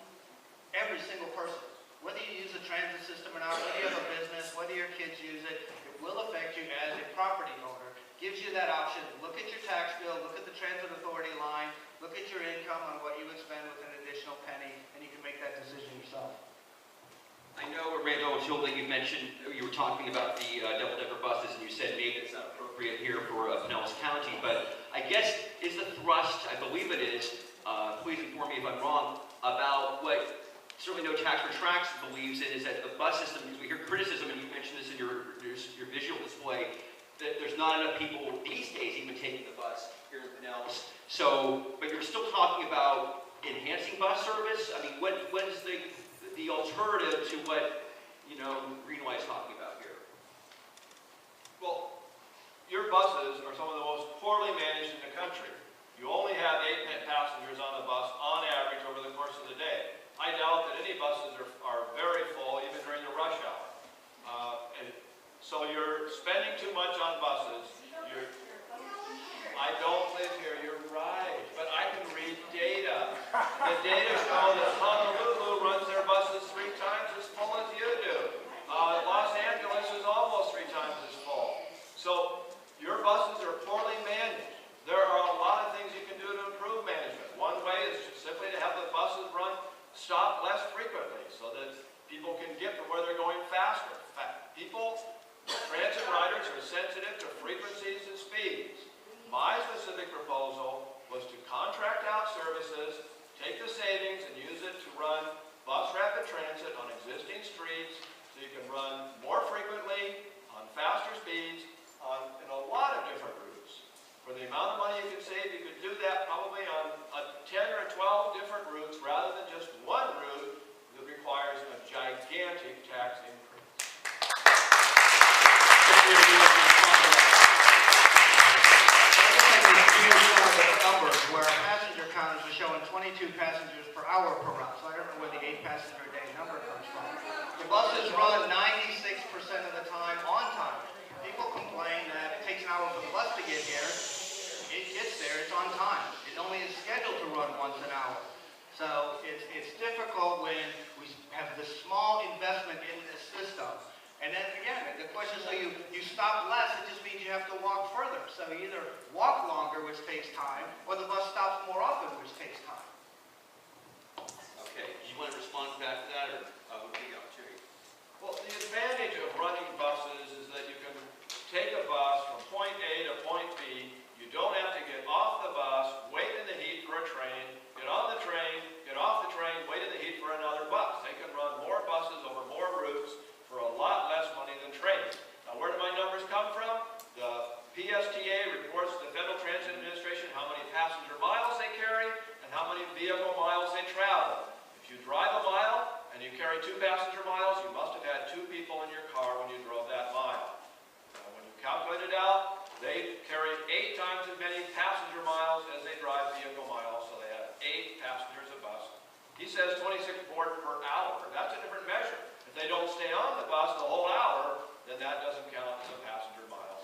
every single person. Whether you use the transit system or not, whether you have a business, whether your kids use it, it will affect you as a property owner. Gives you that option. Look at your tax bill, look at the transit authority line, look at your income on what you would spend with an additional penny, and you can make that decision yourself. I know, Randal O'Toole, that you mentioned, you were talking about the double-decker buses, and you said maybe it's not appropriate here for Pinellas County, but I guess is the thrust, I believe it is, please inform me if I'm wrong, about what certainly No Tax for Tracks believes in, is that the bus system, because we hear criticism, and you mentioned this in your visual display, that there's not enough people these days even taking the bus here in Pinellas. So, but you're still talking about enhancing bus service? I mean, what is the alternative to what, Greenlight's talking about here? Well, your buses are some of the most poorly managed in the country. You only have 8 passengers on the bus on average over the course of the day. I doubt that any buses are very full even during the rush hour. So you're spending too much on buses. I don't live here, you're right, but I can read data. The data show that Honolulu runs their buses 3 times as full as you do. Los Angeles is almost 3 times as full. So your buses are poorly managed. There are a lot of things you can do to improve management. One way is simply to have the buses stop less frequently so that people can get to where they're going faster. In fact, transit riders are sensitive to frequencies and speeds. My specific proposal was to contract out services, take the savings and use it to run bus rapid transit on existing streets so you can run more frequently, on faster speeds, in a lot of different routes. For the amount of money you can save, you could do that probably on 10 or 12 different routes rather than just one route that requires a gigantic tax increase. Numbers where our passenger counters are showing 22 passengers per hour per route, so I don't know where the 8 passenger a day number comes from. The buses run 96% of the time on time. People complain that it takes an hour for the bus to get here. It gets there, it's on time. It only is scheduled to run once an hour. So it's difficult when we have this small investment in this system. And then again, the question is, so you stop less, it just means you have to walk further. So you either walk longer, which takes time, or the bus stops more often, which takes time. Okay, do you want to respond back to that, or would be the opportunity? Well, the advantage of running buses is that you can take a bus from point A to point B carry 2 passenger miles, you must have had 2 people in your car when you drove that mile. When you calculate it out, they carry 8 times as many passenger miles as they drive vehicle miles, so they have 8 passengers a bus. He says 26 board per hour. That's a different measure. If they don't stay on the bus the whole hour, then that doesn't count as a passenger mile.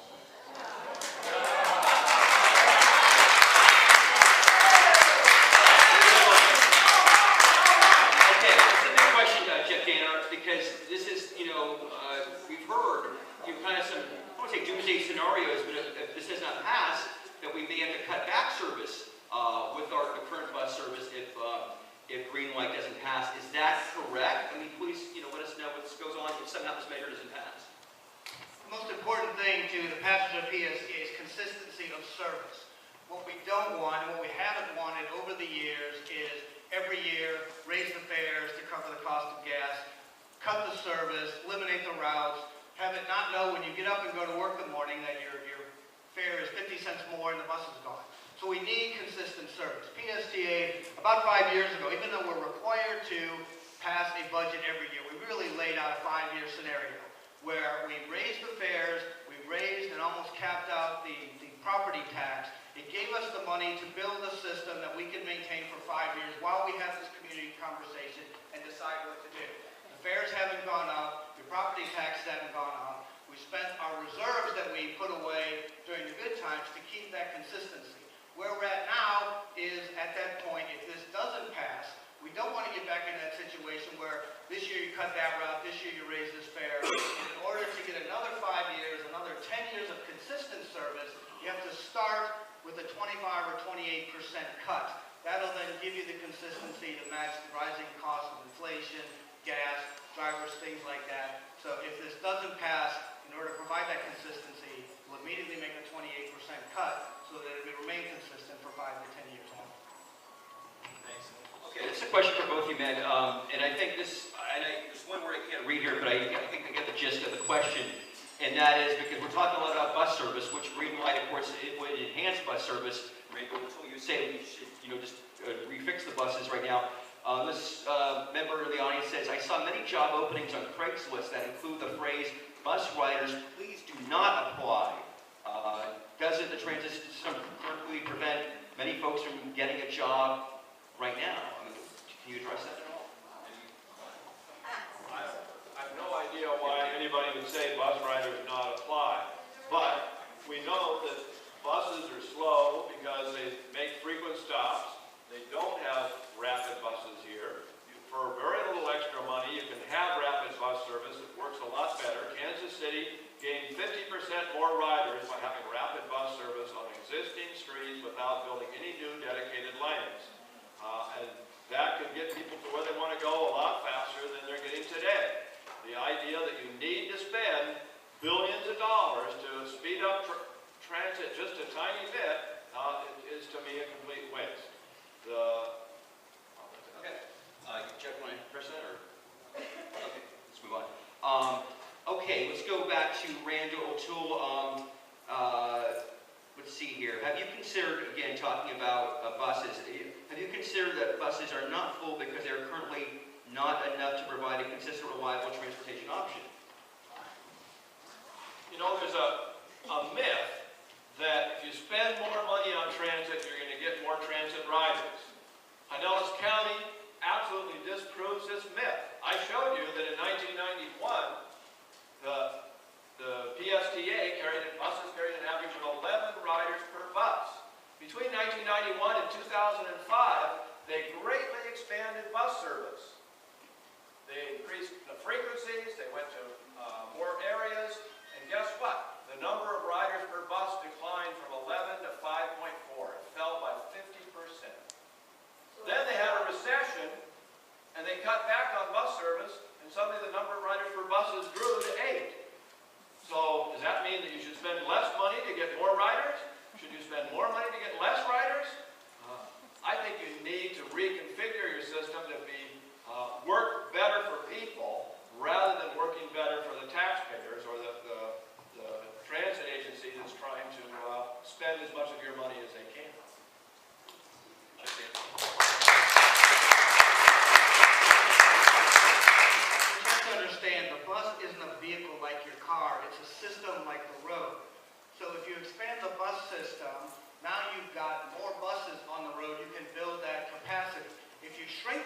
Okay, it's a big question, Jeff Dana, because this is, we've heard kind of some, I won't say doomsday scenarios, but if this does not pass, that we may have to cut back service with the current bus service if Greenlight doesn't pass. Is that correct? I mean, please, let us know what goes on if somehow this measure doesn't pass. The most important thing to the passenger PSTA is consistency of service. What we don't want and what we haven't wanted over the years is every year raise the fares to cover the cost of gas, cut the service, eliminate the routes, have it not know when you get up and go to work in the morning that your fare is 50 cents more and the bus is gone. So we need consistent service. PSTA, about 5 years ago, even though we're required to pass a budget every year, we really laid out a 5-year scenario where we raised the fares, we raised and almost capped out the property tax. It gave us the money to build a system that we can maintain for 5 years while we have this community conversation and decide what to do. The fares haven't gone up, your property taxes haven't gone up. We spent our reserves that we put away during the good times to keep that consistency. Where we're at now is, at that point, if this doesn't pass, we don't want to get back in that situation where this year you cut that route, this year you raise this fare. In order to get another 5 years, another 10 years of consistent service, you have to start with a 25 or 28% cut. That'll then give you the consistency to match the rising cost of inflation, gas, drivers, things like that. So if this doesn't pass, in order to provide that consistency, we'll immediately make a 28% cut so that it will remain consistent for 5 to 10 years on. Thanks. Okay, this is a question for both of you men, and I think there's one word I can't read here, but I think I get the gist of the question, and that is because we're talking a lot about bus service, which Greenlight, of course, it would enhance bus service. Randal O'Toole, you say we should, just refix the buses right now. This member of the audience says, I saw many job openings on Craigslist that include the phrase, bus riders, please do not apply. Doesn't the transit system currently prevent many folks from getting a job right now? I mean, can you address that at all? I have no idea why anybody would say bus riders not apply, but we know that buses are slow because they make frequent stops. They don't have rapid buses here. For very little extra money, you can have rapid bus service. It works a lot better. Kansas City gained 50% more riders by having rapid bus service on existing streets without building any new dedicated lanes. And that could get people to where they want to go a lot faster than they're getting today. The idea that you need to spend billions of dollars to speed up transit just a tiny bit is to me a complete waste. Okay. Jeff, want to press that, or? Okay, let's move on. Okay, let's go back to Randal O'Toole. Let's see here. Have you considered, again, talking about buses, have you considered that buses are not full because they are currently not enough to provide a consistent, reliable transportation option? There's a myth that if you spend more money on transit, you're going to get more transit riders. Pinellas County absolutely disproves this myth. I showed you that in 1991, the PSTA buses carried an average of 11 riders per bus. Between 1991 and 2005, they greatly expanded bus service. They increased the frequencies, they went to more areas, and guess what? The number of riders per bus declined from 11 to 5.4. It fell by 50%. Then they had a recession, and they cut back on bus service, and suddenly the number of riders per buses grew to 8. So does that mean that you should spend less money to get more riders? Should you spend more money to get less riders? I think you need to reconfigure your system to work better for people rather than working better for the taxpayers or the transit agency that's trying to spend as much of your money as they can.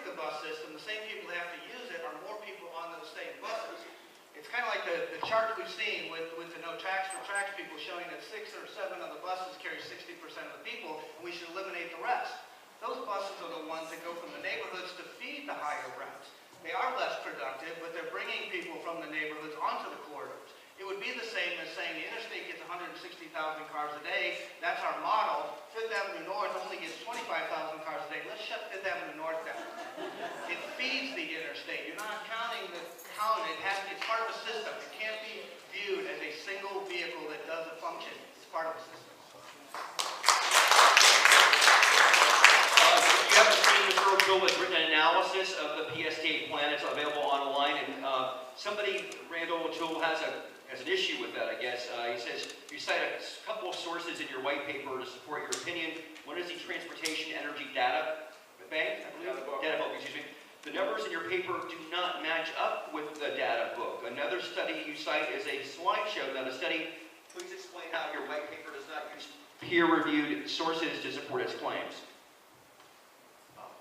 improve the bus system, the same people that have to use it are more people on those same buses. It's kind of like the chart we've seen with the no tax for tracks people showing that 6 or 7 of the buses carry 60% of the people, and we should eliminate the rest. Those buses are the ones that go from the neighborhoods to feed the higher routes. They are less productive, but they're bringing people from the neighborhoods onto the corridors. It would be the same as saying the interstate gets 160,000 cars a day. That's our model. Fifth Avenue North only gets 25,000 cars a day. Let's shut Fifth Avenue North down. It feeds the interstate. You're not counting the count. It's part of a system. It can't be viewed as a single vehicle that does a function. It's part of a system. You haven't seen Mr. O'Toole has written an analysis of the PSTA plan. It's available online, and somebody, Randal O'Toole, has an issue with that, I guess. He says, you cite a couple of sources in your white paper to support your opinion. One is the Transportation Energy Data Bank, I believe. Data book, excuse me. The numbers in your paper do not match up with the data book. Another study you cite is a slideshow. Now, the study, please explain how your white paper does not use peer-reviewed sources to support its claims.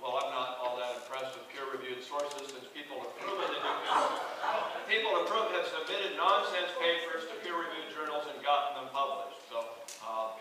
Well, I'm not all that impressed with peer-reviewed sources since people have proven have submitted nonsense papers to peer-reviewed journals and gotten them published. So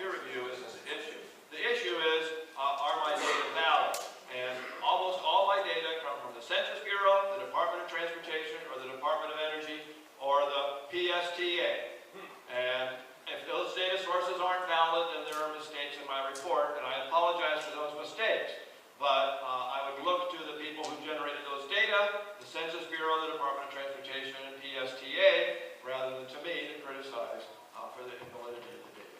peer review isn't the issue. The issue is, are my data valid? And almost all my data come from the Census Bureau, the Department of Transportation, or the Department of Energy, or the PSTA. And if those data sources aren't valid, then there are mistakes in my report, and I apologize for those mistakes. But I would look to the people who generated those data, the Census Bureau, the Department of Transportation, and PSTA, rather than to me to criticize for the invalidity of the data.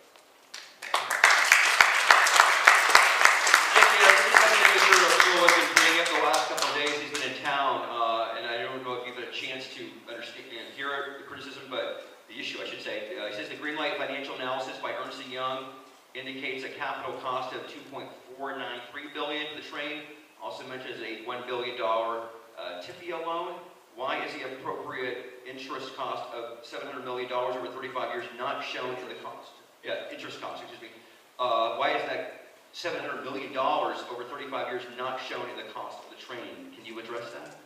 Mr. O'Toole has been bringing up the last couple of days. He's been in town, and I don't know if you've had a chance to understand and hear the criticism, but the issue, I should say. He says the Greenlight financial analysis by Ernst & Young indicates a capital cost of $2.493 billion for the train. Also mentions a $1 billion TIFIA loan. Why is the appropriate interest cost of $700 million over 35 years not shown in the cost? Yeah, interest cost, excuse me. Why is that $700 million over 35 years not shown in the cost of the train? Can you address that?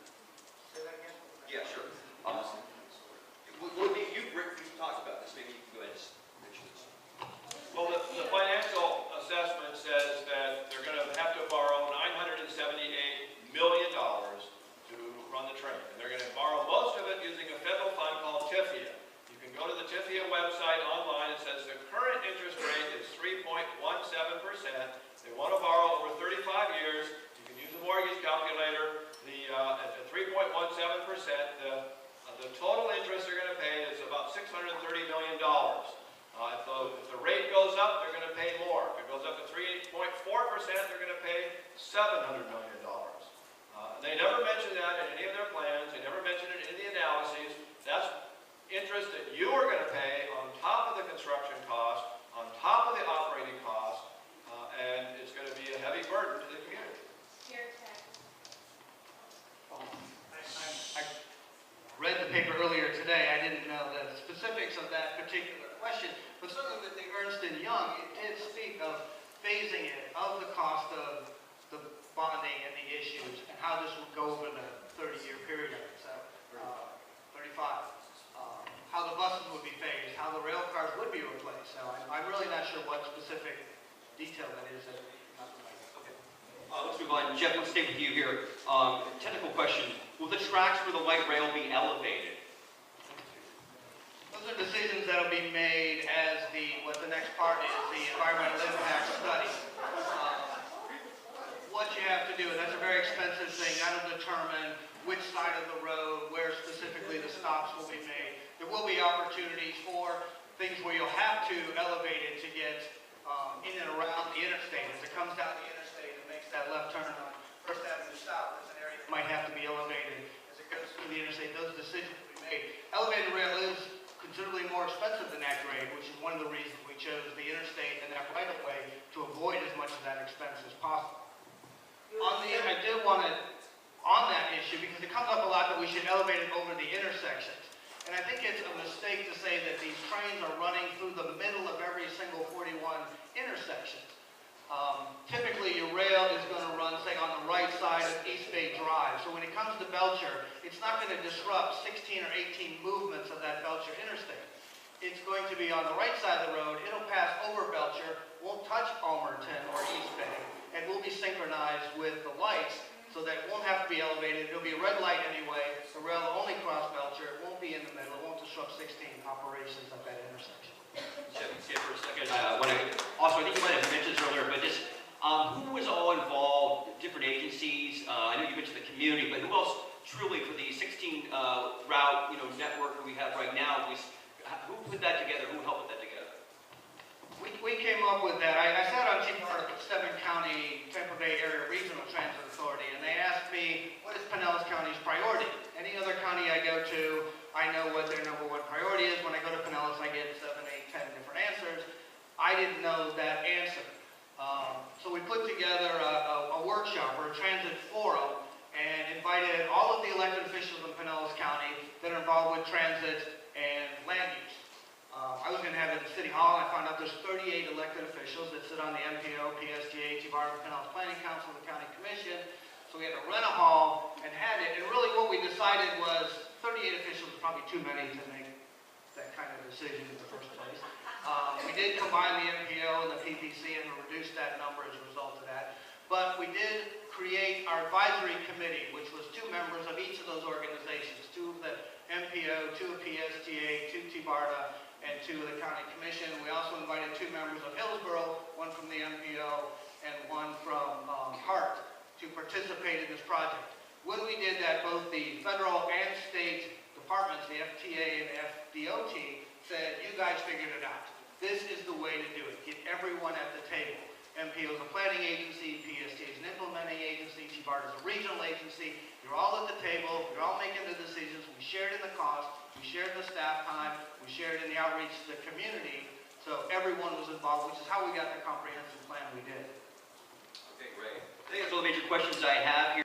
Say that again? Yeah, sure. You've talked about this. Maybe you can go ahead and mention this. Well, the financial assessment says that they're going to have to borrow $978 million to run the train. And they're going to borrow most of it using a federal fund called TIFIA. You can go to the TIFIA website online. It says the current interest rate is 3.17%. They want to borrow over 35 years. You can use a mortgage calculator. At 3.17%, the total interest they're going to pay is about $630 million. If the rate goes up, they're going to pay more. If it goes up to 3.4%, they're going to pay $700 million. They never mention that in any of their plans. They never mention it in the analyses. That's interest that you are going to pay on top of the construction cost, on top of the operating cost, and it's going to be a heavy burden to the community. I read the paper earlier today. I didn't know the specifics of that particular question, but certainly with the Ernst & Young, it did speak of phasing it, of the cost of the bonding and the issues, and how this would go over the 30-year period, so 35. How the buses would be phased, how the rail cars would be replaced. So I'm really not sure what specific detail that is. Let's move on. Jeff, let's stay with you here. Technical question. Will the tracks for the light rail be elevated? Those are decisions that will be made as what the next part is, the environmental impact study. What you have to do, and that's a very expensive thing, that'll determine which side of the road, where specifically the stops will be made. There will be opportunities for things where you'll have to elevate it to get in and around the interstate. As it comes down the interstate and makes that left turn on First Avenue South, there's an area that might have to be elevated. As it goes through the interstate, those decisions will be made. Elevated rail is considerably more expensive than that grade, which is one of the reasons we chose the interstate and that right-of-way to avoid as much of that expense as possible. I did want to, on that issue, because it comes up a lot that we should elevate it over the intersections. And I think it's a mistake to say that these trains are running through the middle of every single 41 intersections. Typically, your rail is going to run, say, on the right side of East Bay Drive. So when it comes to Belcher, it's not going to disrupt 16 or 18 movements of that Belcher interstate. It's going to be on the right side of the road. It'll pass over Belcher, won't touch Almerton or East Bay, and will be synchronized with the lights so that it won't have to be elevated. It'll be a red light anyway. The rail will only cross Belcher. It won't be in the middle. It won't disrupt 16 operations at that intersection. Stay for a second. Also, I think you might have mentioned this earlier, but just who was all involved, different agencies? I know you mentioned the community, but who else truly for the 16 route network that we have right now? Who put that together? Who helped put that together? We came up with that. I sat on Chief Part of the 7-County Tampa Bay Area Regional Transit Authority, and they asked me, what is Pinellas County's priority? Any other county I go to, I know what their #1 priority is. When I go to Pinellas, I get 7, 8, 10 different answers. I didn't know that answer. So we put together a workshop or a transit forum and invited all of the elected officials in Pinellas County that are involved with transit and land use. I was going to have it at City Hall, and I found out there's 38 elected officials that sit on the MPO, PSTA, Chivarda, Pinellas Planning Council, the County Commission. So we had to rent a hall and had it. And really what we decided was 38 officials is probably too many to make that kind of decision in the first place. We did combine the MPO and the PPC and reduce that number as a result of that. But we did create our advisory committee, which was 2 members of each of those organizations, 2 of the MPO, 2 of PSTA, 2 Chivarda, and 2 of the County Commission. We also invited 2 members of Hillsborough, 1 from the MPO and 1 from Hart, to participate in this project. When we did that, both the federal and state departments, the FTA and FDOT, said, you guys figured it out. This is the way to do it. Get everyone at the table. MPO is a planning agency, PSTA is an implementing agency, Chivarda is a regional agency. You're all at the table, you're all making the decisions. We shared in the cost, we shared in the staff time, we shared in the outreach to the community. So everyone was involved, which is how we got the comprehensive plan we did. Okay, great. I think that's all the major questions I have here.